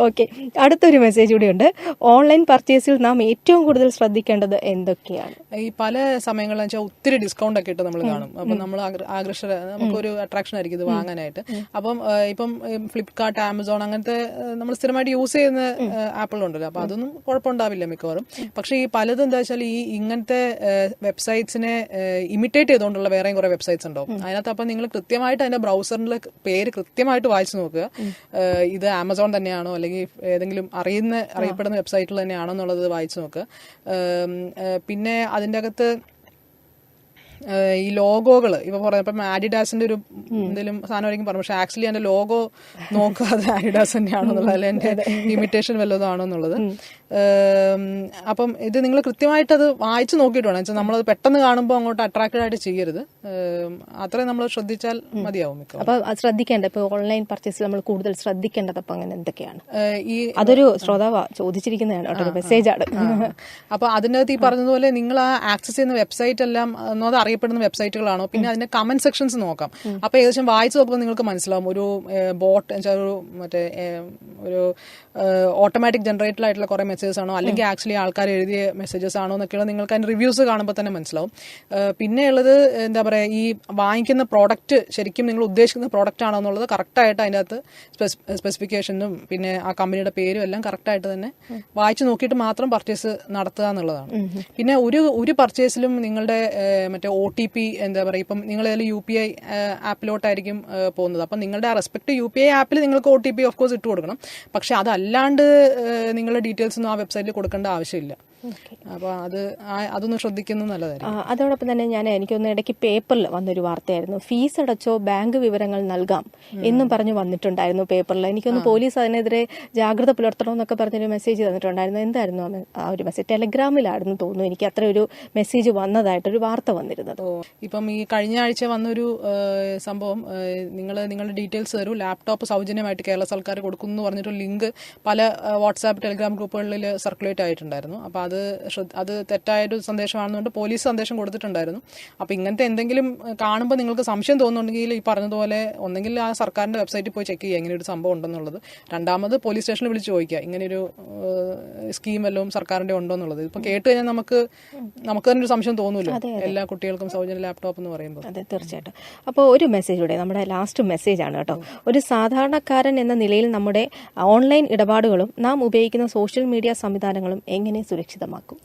ഓക്കെ, അടുത്തൊരു മെസ്സേജ് കൂടിയുണ്ട്. ഓൺലൈൻ പർച്ചേസിൽ നാം ഏറ്റവും കൂടുതൽ ശ്രദ്ധിക്കേണ്ടത് എന്തൊക്കെയാണ്? ഈ പല സമയങ്ങളിൽ വെച്ചാൽ ഒത്തിരി ഡിസ്കൗണ്ട് ഒക്കെ ഇട്ട് നമ്മൾ കാണും. അപ്പം നമ്മൾ നമുക്കൊരു അട്രാക്ഷൻ ആയിരിക്കും ഇത് വാങ്ങാനായിട്ട്. അപ്പം ഇപ്പം ഫ്ലിപ്കാർട്ട്, ആമസോൺ അങ്ങനത്തെ നമ്മൾ സ്ഥിരമായിട്ട് യൂസ് ചെയ്യുന്ന ആപ്പുകളുണ്ടല്ലോ, അപ്പൊ അതൊന്നും കുഴപ്പമുണ്ടാവില്ല മിക്കവാറും. പക്ഷെ ഈ പലതും എന്താ വെച്ചാൽ ഈ ഇങ്ങനത്തെ വെബ്സൈറ്റ്സിനെ ഇമിറ്റേറ്റ് ചെയ്തുകൊണ്ടുള്ള വേറെയും കുറെ വെബ്സൈറ്റ്സ് ഉണ്ടാവും അതിനകത്ത്. അപ്പൊ നിങ്ങൾ കൃത്യമായിട്ട് അതിന്റെ ബ്രൗസറിന്റെ പേര് കൃത്യമായിട്ട് വായിച്ചു നോക്കുക, ഇത് ആമസോൺ തന്നെയാണോ അല്ലെങ്കിൽ ഏതെങ്കിലും അറിയപ്പെടുന്ന വെബ്സൈറ്റിൽ തന്നെയാണോ എന്നുള്ളത് വായിച്ചു നോക്കുക. പിന്നെ അതിന്റെ അകത്ത് ഈ ലോഗോകൾ ഇപ്പൊ ഇപ്പം ആഡിഡാസിന്റെ ഒരു എന്തെങ്കിലും സാധനമായിരിക്കും പറഞ്ഞു, പക്ഷെ ആക്ച്വലി അതിന്റെ ലോഗോ നോക്കാതെ ആഡിഡാസ് തന്നെയാണോ എന്നുള്ളത്, അല്ലെങ്കിൽ എന്റെ ഇമിറ്റേഷൻ വല്ലതാണോ എന്നുള്ളത്. അപ്പം ഇത് നിങ്ങൾ കൃത്യമായിട്ട് അത് വായിച്ചു നോക്കിയിട്ട് വേണം. വെച്ചാൽ നമ്മളത് പെട്ടെന്ന് കാണുമ്പോൾ അങ്ങോട്ട് അട്രാക്റ്റഡ് ആയിട്ട് ചെയ്യരുത്, അത്രയും നമ്മൾ ശ്രദ്ധിച്ചാൽ മതിയാവും. അപ്പൊ ശ്രദ്ധിക്കേണ്ട ഇപ്പൊ ഓൺലൈൻ പർച്ചേസിൽ നമ്മൾ കൂടുതൽ ശ്രദ്ധിക്കേണ്ടത് അപ്പൊ അങ്ങനെ എന്തൊക്കെയാണ്? അതൊരു ശ്രോതാവ് ചോദിച്ചിരിക്കുന്നതാണ്, മെസ്സേജാണ്. അപ്പൊ അതിനകത്ത് ഈ പറഞ്ഞതുപോലെ നിങ്ങൾ ആ ആക്സസ് ചെയ്യുന്ന വെബ്സൈറ്റ് എല്ലാം ഒന്നാമത് അറിയപ്പെടുന്ന വെബ്സൈറ്റുകളാണോ, പിന്നെ അതിന്റെ കമന്റ് സെക്ഷൻസ് നോക്കാം. അപ്പൊ ഏകദേശം വായിച്ചു നോക്കുമ്പോൾ നിങ്ങൾക്ക് മനസ്സിലാവും ഒരു ബോട്ട് ഒരു മറ്റേ ഒരു ഓട്ടോമാറ്റിക് ജനറേറ്റഡ് ആയിട്ടുള്ള കുറെ മെസ്സേജസ് ആണോ അല്ലെങ്കിൽ ആക്ച്വലി ആൾക്കാർ എഴുതിയ മെസ്സേജസ് ആണോ എന്നൊക്കെയുള്ള നിങ്ങൾക്ക് അതിന്റെ റിവ്യൂസ് കാണുമ്പോൾ തന്നെ മനസ്സിലാവും. പിന്നെ ഉള്ളത് എന്താ പറയാ, ഈ വാങ്ങിക്കുന്ന പ്രോഡക്റ്റ് ശരിക്കും നിങ്ങൾ ഉദ്ദേശിക്കുന്ന പ്രോഡക്റ്റ് ആണോ എന്നുള്ളത് കറക്റ്റായിട്ട് അതിൻ്റെ അകത്ത് സ്പെസിഫിക്കേഷനും പിന്നെ ആ കമ്പനിയുടെ പേരും എല്ലാം കറക്റ്റായിട്ട് തന്നെ വായിച്ചു നോക്കിയിട്ട് മാത്രം പർച്ചേസ് നടത്തുക എന്നുള്ളതാണ്. പിന്നെ ഒരു പർച്ചേസിലും നിങ്ങളുടെ മറ്റേ OTP എന്താ പറയുക, ഇപ്പം നിങ്ങൾ ഏതായാലും UPI ആപ്പിലോട്ടായിരിക്കും പോകുന്നത്. അപ്പം നിങ്ങളുടെ ആ റെസ്പെക്ട് UPI ആപ്പിൽ നിങ്ങൾക്ക് OTP ഓഫ് കോഴ്സ് ഇട്ട് കൊടുക്കണം. പക്ഷെ അതല്ലാണ്ട് നിങ്ങളുടെ ഡീറ്റെയിൽസ് ഒന്നും ആ വെബ്സൈറ്റിൽ കൊടുക്കേണ്ട ആവശ്യമില്ല. അപ്പോൾ അതൊന്ന് ശ്രദ്ധിക്കുന്നത് നല്ലതായിരിക്കും. അതോടൊപ്പം തന്നെ എനിക്കൊന്ന് ഇടയ്ക്ക് പേപ്പറിൽ വന്നൊരു വാർത്തയായിരുന്നു, ഫീസ് അടച്ചോ ബാങ്ക് വിവരങ്ങൾ നൽകാം എന്നും പറഞ്ഞു വന്നിട്ടുണ്ടായിരുന്നു പേപ്പറിൽ. എനിക്കൊന്ന് പോലീസ് അതിനെതിരെ ജാഗ്രത പുലർത്തണമെന്നൊക്കെ പറഞ്ഞൊരു മെസ്സേജ് തന്നിട്ടുണ്ടായിരുന്നു. എന്തായിരുന്നു ആ ഒരു മെസ്സേജ്? ടെലഗ്രാമിലായിരുന്നു തോന്നുന്നു എനിക്ക് അത്ര ഒരു മെസ്സേജ് വന്നതായിട്ടൊരു വാർത്ത വന്നിരുന്നത്. ഇപ്പം ഈ കഴിഞ്ഞ ആഴ്ച വന്നൊരു സംഭവം, നിങ്ങളുടെ ഡീറ്റെയിൽസ് തരൂ, ലാപ്ടോപ്പ് സൗജന്യമായിട്ട് കേരള സർക്കാർ കൊടുക്കുന്നു പറഞ്ഞിട്ടൊരു ലിങ്ക് പല വാട്സാപ്പ് ടെലിഗ്രാം ഗ്രൂപ്പുകളിൽ സർക്കുലേറ്റ് ആയിട്ടുണ്ടായിരുന്നു. അപ്പോൾ അത് തെറ്റായൊരു സന്ദേശമാണെന്നുകൊണ്ട് പോലീസ് സന്ദേശം കൊടുത്തിട്ടുണ്ടായിരുന്നു. അപ്പോൾ ഇങ്ങനത്തെ എന്തെങ്കിലും കാണുമ്പോൾ നിങ്ങൾക്ക് സംശയം തോന്നുന്നുണ്ടെങ്കിൽ ഈ പറഞ്ഞതുപോലെ ഒന്നെങ്കിൽ ആ സർക്കാരിന്റെ വെബ്സൈറ്റിൽ പോയി ചെക്ക് ചെയ്യുക ഇങ്ങനെ ഒരു സംഭവം ഉണ്ടെന്നുള്ളത്. രണ്ടാമത് പോലീസ് സ്റ്റേഷനിൽ വിളിച്ച് ചോദിക്കുക ഇങ്ങനെയൊരു സ്കീം വല്ലതും സർക്കാരിന്റെ ഉണ്ടോ എന്നുള്ളത്. ഇപ്പം കേട്ട് കഴിഞ്ഞാൽ നമുക്ക് തന്നെ ഒരു സംശയം തോന്നൂല്ലോ, എല്ലാ കുട്ടികൾക്കും സൗജന്യ ലാപ്ടോപ്പ് എന്ന് പറയുമ്പോൾ. അതെ, തീർച്ചയായിട്ടും. അപ്പോൾ ഒരു മെസ്സേജ് കൂടെ, നമ്മുടെ ലാസ്റ്റ് മെസ്സേജ് ആണ് കേട്ടോ. ഒരു സാധാരണക്കാരൻ എന്ന നിലയിൽ നമ്മുടെ ഓൺലൈൻ ഇടപാടുകളും നാം ഉപയോഗിക്കുന്ന സോഷ്യൽ മീഡിയ സംവിധാനങ്ങളും എങ്ങനെ സുരക്ഷിതമാക്കും?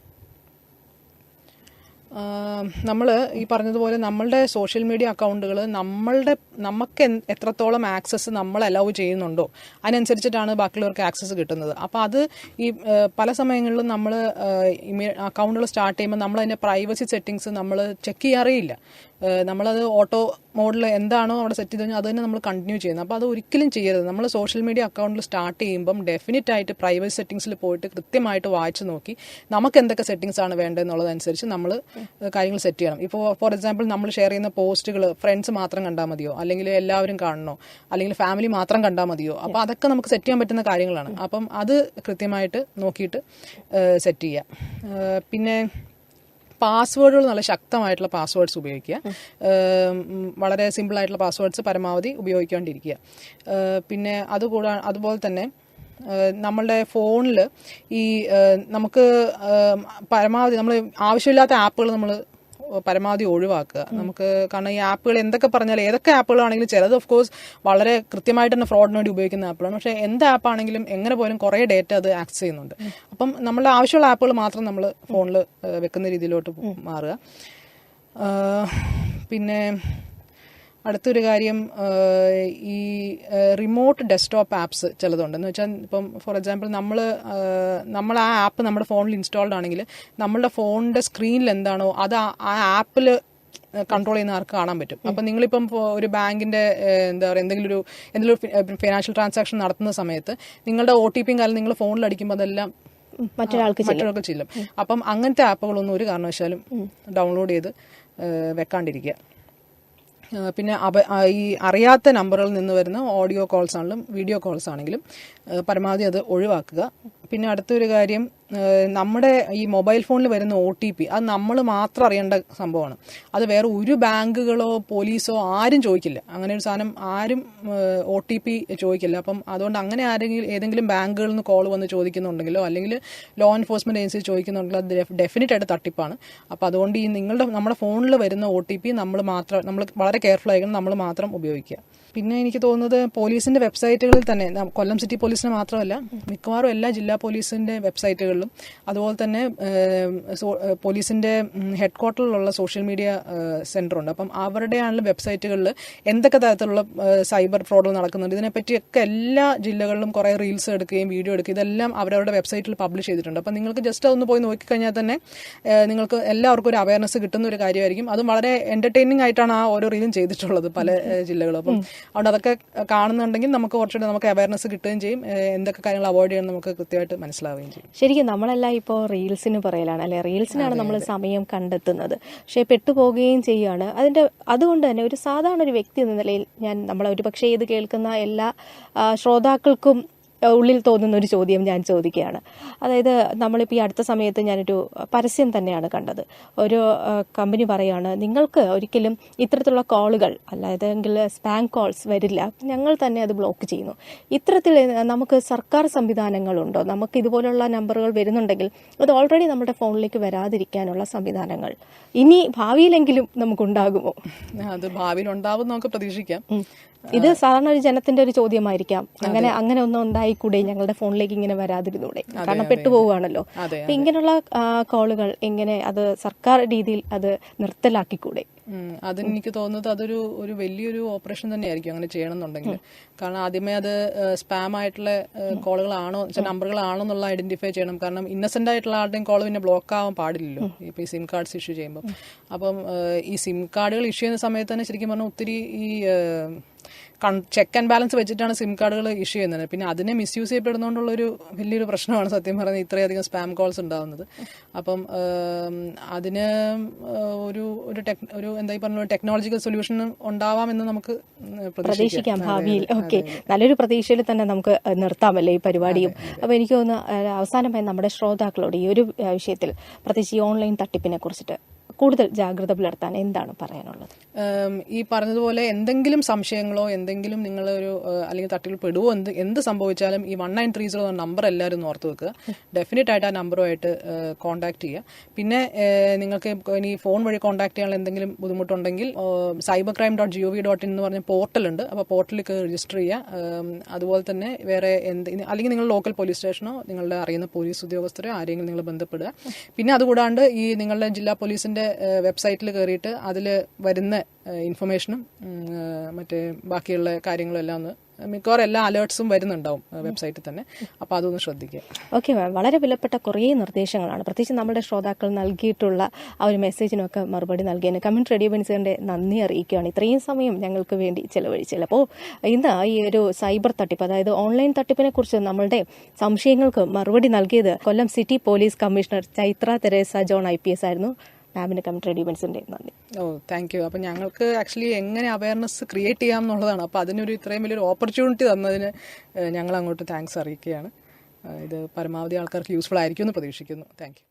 നമ്മൾ ഈ പറഞ്ഞതുപോലെ നമ്മളുടെ സോഷ്യൽ മീഡിയ അക്കൗണ്ടുകൾ നമുക്ക് എത്രത്തോളം ആക്സസ് നമ്മൾ അലൗ ചെയ്യുന്നുണ്ടോ അതിനനുസരിച്ചിട്ടാണ് ബാക്കിയുള്ളവർക്ക് ആക്സസ് കിട്ടുന്നത്. അപ്പോൾ അത് ഈ പല സമയങ്ങളിലും നമ്മൾ അക്കൗണ്ടുകൾ സ്റ്റാർട്ട് ചെയ്യുമ്പോൾ നമ്മൾ അതിൻ്റെ പ്രൈവസി സെറ്റിങ്സ് നമ്മൾ ചെക്ക് ചെയ്യാറേയില്ല. നമ്മളത് ഓട്ടോ മോഡിൽ എന്താണോ അവിടെ സെറ്റ് ചെയ്ത് കഴിഞ്ഞാൽ അത് തന്നെ നമ്മൾ കണ്ടിന്യൂ ചെയ്യുന്നത്. അപ്പോൾ അത് ഒരിക്കലും ചെയ്യരുത്. നമ്മൾ സോഷ്യൽ മീഡിയ അക്കൗണ്ടിൽ സ്റ്റാർട്ട് ചെയ്യുമ്പം ഡെഫിനറ്റ് ആയിട്ട് പ്രൈവസി സെറ്റിങ്സിൽ പോയിട്ട് കൃത്യമായിട്ട് വായിച്ച് നോക്കി നമുക്ക് എന്തൊക്കെ സെറ്റിങ്സ് ആണ് വേണ്ടതെന്നുള്ളതനുസരിച്ച് നമ്മൾ കാര്യങ്ങൾ സെറ്റ് ചെയ്യണം. ഇപ്പോൾ ഫോർ എക്സാമ്പിൾ നമ്മൾ ഷെയർ ചെയ്യുന്ന പോസ്റ്റുകൾ ഫ്രണ്ട്സ് മാത്രം കണ്ടാൽ മതിയോ, അല്ലെങ്കിൽ എല്ലാവരും കാണണോ, അല്ലെങ്കിൽ ഫാമിലി മാത്രം കണ്ടാൽ മതിയോ? അപ്പോൾ അതൊക്കെ നമുക്ക് സെറ്റ് ചെയ്യാൻ പറ്റുന്ന കാര്യങ്ങളാണ്. അപ്പം അത് കൃത്യമായിട്ട് നോക്കിയിട്ട് സെറ്റ് ചെയ്യുക. പിന്നെ പാസ്വേഡുകൾ നല്ല ശക്തമായിട്ടുള്ള പാസ്വേഡ്സ് ഉപയോഗിക്കുക. വളരെ സിമ്പിളായിട്ടുള്ള പാസ്വേഡ്സ് പരമാവധി ഉപയോഗിക്കാണ്ടിരിക്കുക. പിന്നെ അതുപോലെ തന്നെ നമ്മളുടെ ഫോണിൽ നമുക്ക് പരമാവധി നമ്മൾ ആവശ്യമില്ലാത്ത ആപ്പുകൾ നമ്മൾ പരമാവധി ഒഴിവാക്കുക. നമുക്ക് കാരണം ഈ ആപ്പുകൾ എന്തൊക്കെ പറഞ്ഞാലും ഏതൊക്കെ ആപ്പുകളാണെങ്കിലും ചിലത് ഓഫ് കോഴ്സ് വളരെ കൃത്യമായിട്ട് തന്നെ ഫ്രോഡിന് വേണ്ടി ഉപയോഗിക്കുന്ന ആപ്പുകളാണ്. പക്ഷേ എന്ത് ആപ്പാണെങ്കിലും എങ്ങനെ പോലും കുറേ ഡേറ്റ അത് ആക്സസ് ചെയ്യുന്നുണ്ട്. അപ്പം നമ്മളുടെ ആവശ്യമുള്ള ആപ്പുകൾ മാത്രം നമ്മൾ ഫോണിൽ വെക്കുന്ന രീതിയിലോട്ട് മാറുക. പിന്നെ അടുത്തൊരു കാര്യം, ഈ റിമോട്ട് ഡെസ്ക്ടോപ്പ് ആപ്സ് ചിലതുണ്ട്. എന്ന് വെച്ചാൽ ഇപ്പം ഫോർ എക്സാമ്പിൾ നമ്മൾ ആ ആപ്പ് നമ്മുടെ ഫോണിൽ ഇൻസ്റ്റാൾഡ് ആണെങ്കിൽ നമ്മളുടെ ഫോണിന്റെ സ്ക്രീനിൽ എന്താണോ അത് ആ ആപ്പിൽ കൺട്രോൾ ചെയ്യുന്ന ആർക്ക് കാണാൻ പറ്റും. അപ്പം നിങ്ങളിപ്പം ഒരു ബാങ്കിന്റെ എന്താ പറയുക എന്തെങ്കിലും ഫിനാൻഷ്യൽ ട്രാൻസാക്ഷൻ നടത്തുന്ന സമയത്ത് നിങ്ങളുടെ OTP കാലം നിങ്ങൾ ഫോണിൽ അടിക്കുമ്പോൾ അതെല്ലാം മറ്റൊരാൾക്ക് ചെല്ലും. അപ്പം അങ്ങനത്തെ ആപ്പുകളൊന്നും ഒരു കാരണവശാലും ഡൗൺലോഡ് ചെയ്ത് വെക്കാണ്ടിരിക്കുക. പിന്നെ ഈ അറിയാത്ത നമ്പറുകളിൽ നിന്ന് വരുന്ന ഓഡിയോ കോൾസ് ആണെങ്കിലും വീഡിയോ കോൾസ് ആണെങ്കിലും പരമാവധി അത് ഒഴിവാക്കുക. പിന്നെ അടുത്തൊരു കാര്യം, നമ്മുടെ ഈ മൊബൈൽ ഫോണിൽ വരുന്ന OTP അത് നമ്മൾ മാത്രം അറിയേണ്ട സംഭവമാണ്. അത് വേറെ ഒരു ബാങ്കുകളോ പോലീസോ ആരും ചോദിക്കില്ല. അങ്ങനെ ഒരു സാധനം ആരും OTP ചോദിക്കില്ല. അപ്പം അതുകൊണ്ട് അങ്ങനെ ഏതെങ്കിലും ബാങ്കുകളിൽ നിന്ന് കോൾ വന്ന് ചോദിക്കുന്നുണ്ടെങ്കിലോ അല്ലെങ്കിൽ ലോ എൻഫോഴ്സ്മെന്റ് ഏജൻസി ചോദിക്കുന്നുണ്ടെങ്കിലോ അത് ഡെഫിനറ്റ് ആയിട്ട് തട്ടിപ്പാണ്. അപ്പോൾ അതുകൊണ്ട് ഈ നമ്മുടെ ഫോണിൽ വരുന്ന OTP നമ്മൾ വളരെ കെയർഫുൾ ആയിരിക്കണം, നമ്മൾ മാത്രം ഉപയോഗിക്കുക. പിന്നെ എനിക്ക് തോന്നുന്നത് പോലീസിന്റെ വെബ്സൈറ്റുകളിൽ തന്നെ, കൊല്ലം സിറ്റി പോലീസിന് മാത്രമല്ല മിക്കവാറും എല്ലാ ജില്ലാ പോലീസിന്റെ വെബ്സൈറ്റുകളിലും അതുപോലെ തന്നെ പോലീസിന്റെ ഹെഡ് ക്വാർട്ടറിലുള്ള സോഷ്യൽ മീഡിയ സെന്റർ ഉണ്ട്. അപ്പം അവരുടെ ആണെങ്കിലും വെബ്സൈറ്റുകളിൽ എന്തൊക്കെ തരത്തിലുള്ള സൈബർ ഫ്രോഡുകൾ നടക്കുന്നുണ്ട് ഇതിനെപ്പറ്റിയൊക്കെ എല്ലാ ജില്ലകളിലും കുറേ റീൽസ് എടുക്കുകയും വീഡിയോ എടുക്കുകയും ഇതെല്ലാം അവരവരുടെ വെബ്സൈറ്റിൽ പബ്ലിഷ് ചെയ്തിട്ടുണ്ട്. അപ്പം നിങ്ങൾക്ക് ജസ്റ്റ് അതൊന്ന് പോയി നോക്കിക്കഴിഞ്ഞാൽ തന്നെ നിങ്ങൾക്ക് എല്ലാവർക്കും ഒരു അവയർനെസ് കിട്ടുന്ന ഒരു കാര്യമായിരിക്കും. അതും വളരെ എന്റർടൈനിങ് ആയിട്ടാണ് ആ ഓരോ റീലും ചെയ്തിട്ടുള്ളത് പല ജില്ലകളും. അപ്പം അതുകൊണ്ട് അതൊക്കെ കാണുന്നുണ്ടെങ്കിൽ നമുക്ക് കുറച്ചുകൂടെ നമുക്ക് അവയർനെസ് കിട്ടുകയും ചെയ്യും, എന്തൊക്കെ കാര്യങ്ങൾ അവോയ്ഡ് ചെയ്യണം നമുക്ക് കൃത്യമായിട്ട് മനസ്സിലാവുകയും ചെയ്യും. ശരിക്കും നമ്മളെല്ലാം ഇപ്പോൾ റീൽസിന് പറയലാണ്, അല്ലെ? റീൽസിനാണ് നമ്മൾ സമയം കണ്ടെത്തുന്നത്, പക്ഷേ പെട്ടുപോകുകയും ചെയ്യുകയാണ്. അതുകൊണ്ട് തന്നെ ഒരു സാധാരണ ഒരു വ്യക്തി എന്ന നിലയിൽ നമ്മളെ ഒരു പക്ഷേ ഇത് കേൾക്കുന്ന എല്ലാ ശ്രോതാക്കൾക്കും ഉള്ളിൽ തോന്നുന്ന ഒരു ചോദ്യം ഞാൻ ചോദിക്കുകയാണ്. അതായത് നമ്മളിപ്പോൾ ഈ അടുത്ത സമയത്ത് ഞാനൊരു പരസ്യം തന്നെയാണ് കണ്ടത്. ഒരു കമ്പനി പറയുകയാണ്, നിങ്ങൾക്ക് ഒരിക്കലും ഇത്തരത്തിലുള്ള കോളുകൾ അല്ലാതെങ്കിൽ സ്പാം കോൾസ് വരില്ല, ഞങ്ങൾ തന്നെ അത് ബ്ലോക്ക് ചെയ്യുന്നു. ഇത്തരത്തിൽ നമുക്ക് സർക്കാർ സംവിധാനങ്ങളുണ്ടോ? നമുക്ക് ഇതുപോലുള്ള നമ്പറുകൾ വരുന്നുണ്ടെങ്കിൽ അത് ഓൾറെഡി നമ്മുടെ ഫോണിലേക്ക് വരാതിരിക്കാനുള്ള സംവിധാനങ്ങൾ ഇനി ഭാവിയിലെങ്കിലും നമുക്കുണ്ടാകുമോ? അത് ഭാവിയിൽ ഉണ്ടാവും നമുക്ക് പ്രതീക്ഷിക്കാം. ഇത് സാധാരണ ഒരു ജനത്തിന്റെ ഒരു ചോദ്യമായിരിക്കാം. അങ്ങനെ ഒന്നും ഉണ്ടായിക്കൂടെ, ഞങ്ങളുടെ ഫോണിലേക്ക് ഇങ്ങനെ വരാതിരുന്നൂടെ? കാരണം പെട്ടുപോവുകയാണല്ലോ. അപ്പൊ ഇങ്ങനെയുള്ള കോളുകൾ എങ്ങനെ അത് സർക്കാർ രീതിയിൽ അത് നിർത്തലാക്കിക്കൂടെ? അതെനിക്ക് തോന്നുന്നത് അതൊരു വലിയൊരു ഓപ്പറേഷൻ തന്നെയായിരിക്കും അങ്ങനെ ചെയ്യണമെന്നുണ്ടെങ്കിൽ. കാരണം ആദ്യമേ അത് സ്പാം ആയിട്ടുള്ള കോളുകളാണോ നമ്പറുകളാണോ എന്നുള്ള ഐഡന്റിഫൈ ചെയ്യണം. കാരണം ഇന്നസെന്റ് ആയിട്ടുള്ള ആരുടെയും കോൾ പിന്നെ ബ്ലോക്ക് ആവാൻ പാടില്ലല്ലോ ഇപ്പൊ ഈ സിം കാർഡ്സ് ഇഷ്യൂ ചെയ്യുമ്പോൾ. അപ്പം ഈ സിം കാർഡുകൾ ഇഷ്യൂ ചെയ്യുന്ന സമയത്ത് തന്നെ ശരിക്കും പറഞ്ഞാൽ ഒത്തിരി ഈ ചെക്ക് ആൻഡ് ബാലൻസ് വെച്ചിട്ടാണ് സിം കാർഡുകൾ ഇഷ്യൂ ചെയ്യുന്നത്. പിന്നെ അതിനെ മിസ്യൂസ് ചെയ്യപ്പെടുന്നതുകൊണ്ടുള്ളൊരു വലിയൊരു പ്രശ്നമാണ് സത്യം പറഞ്ഞാൽ ഇത്രയധികം സ്പാം കോൾസ് ഉണ്ടാകുന്നത്. അപ്പം അതിന് ഒരു എന്താ പറഞ്ഞ ടെക്നോളജിക്കൽ സൊല്യൂഷൻ ഉണ്ടാവാമെന്ന് നമുക്ക് പ്രതീക്ഷിക്കാം ഭാവിയിൽ. ഓക്കെ, നല്ലൊരു പ്രതീക്ഷയിൽ തന്നെ നമുക്ക് നിർത്താമല്ലേ ഈ പരിപാടിയും. അപ്പൊ എനിക്ക് തോന്നുന്നു അവസാനമായി നമ്മുടെ ശ്രോതാക്കളോട് ഈ ഒരു വിഷയത്തിൽ പ്രത്യേകിച്ച് ഈ ഓൺലൈൻ തട്ടിപ്പിനെ കുറിച്ചിട്ട് കൂടുതൽ ജാഗ്രത പുലർത്താൻ എന്താണ് പറയാനുള്ളത്? ഈ പറഞ്ഞതുപോലെ എന്തെങ്കിലും സംശയങ്ങളോ എന്തെങ്കിലും നിങ്ങൾ അല്ലെങ്കിൽ തട്ടിൽ പെടുവോ എന്ത് സംഭവിച്ചാലും ഈ 1930 നമ്പർ എല്ലാവരും ഓർത്ത് വെക്കുക. ഡെഫിനറ്റ് ആയിട്ട് ആ നമ്പറുമായിട്ട് കോൺടാക്ട് ചെയ്യുക. പിന്നെ നിങ്ങൾക്ക് ഇനി ഫോൺ വഴി കോൺടാക്ട് ചെയ്യാനുള്ള എന്തെങ്കിലും ബുദ്ധിമുട്ടുണ്ടെങ്കിൽ cybercrime.gov.in എന്ന് പറഞ്ഞ പോർട്ടലുണ്ട്. അപ്പോൾ പോർട്ടലിൽ രജിസ്റ്റർ ചെയ്യുക. അതുപോലെ തന്നെ വേറെ അല്ലെങ്കിൽ നിങ്ങൾ ലോക്കൽ പോലീസ് സ്റ്റേഷനോ നിങ്ങളുടെ അറിയുന്ന പോലീസ് ഉദ്യോഗസ്ഥരോ ആരെങ്കിലും നിങ്ങൾ ബന്ധപ്പെടുക. പിന്നെ അതുകൂടാണ്ട് ഈ നിങ്ങളുടെ ജില്ലാ പോലീസിന്റെ വെബ്സൈറ്റിൽ കയറിയിട്ട് അതിൽ വരുന്ന ഇൻഫർമേഷനും മറ്റേ ബാക്കിയുള്ള കാര്യങ്ങളും എല്ലാം ഒന്ന് മിക്കവാറും എല്ലാ അലേർട്ട്സും വരുന്നുണ്ടാവും വെബ്സൈറ്റിൽ തന്നെ. അപ്പോൾ അതൊന്ന് ശ്രദ്ധിക്കുക. ഓക്കെ മാം, വളരെ വിലപ്പെട്ട കുറേ നിർദ്ദേശങ്ങളാണ് പ്രത്യേകിച്ച് നമ്മുടെ ശ്രോതാക്കൾ നൽകിയിട്ടുള്ള ആ ഒരു മെസ്സേജിനൊക്കെ മറുപടി നൽകിയതിന് കമ്മ്യൂണിറ്റി റേഡിയോ ബെൻസിന്റെ നന്ദി അറിയിക്കുകയാണ്. ഇത്രയും സമയം ഞങ്ങൾക്ക് വേണ്ടി ചെലവഴിച്ചില്ല. അപ്പോൾ ഇന്ന് ഈ ഒരു സൈബർ തട്ടിപ്പ്, അതായത് ഓൺലൈൻ തട്ടിപ്പിനെ കുറിച്ച് നമ്മളുടെ സംശയങ്ങൾക്ക് മറുപടി നൽകിയത് Kollam city police commissioner Chaitra Teresa John IPS ആയിരുന്നു. മാമിന് കമ്മ്യൂണിറ്റി റേഡിയോ ബെൻസിന്റെ നന്ദി. Thank you. അപ്പം ഞങ്ങൾക്ക് ആക്ച്വലി എങ്ങനെ അവയർനെസ് ക്രിയേറ്റ് ചെയ്യാം എന്നുള്ളതാണ്. അപ്പോൾ അതിനൊരു ഇത്രയും വലിയൊരു ഓപ്പർച്യൂണിറ്റി തന്നതിന് ഞങ്ങൾ അങ്ങോട്ട് താങ്ക്സ് അറിയിക്കുകയാണ്. ഇത് പരമാവധി ആൾക്കാർക്ക് യൂസ്ഫുൾ ആയിരിക്കും എന്ന് പ്രതീക്ഷിക്കുന്നു. Thank you.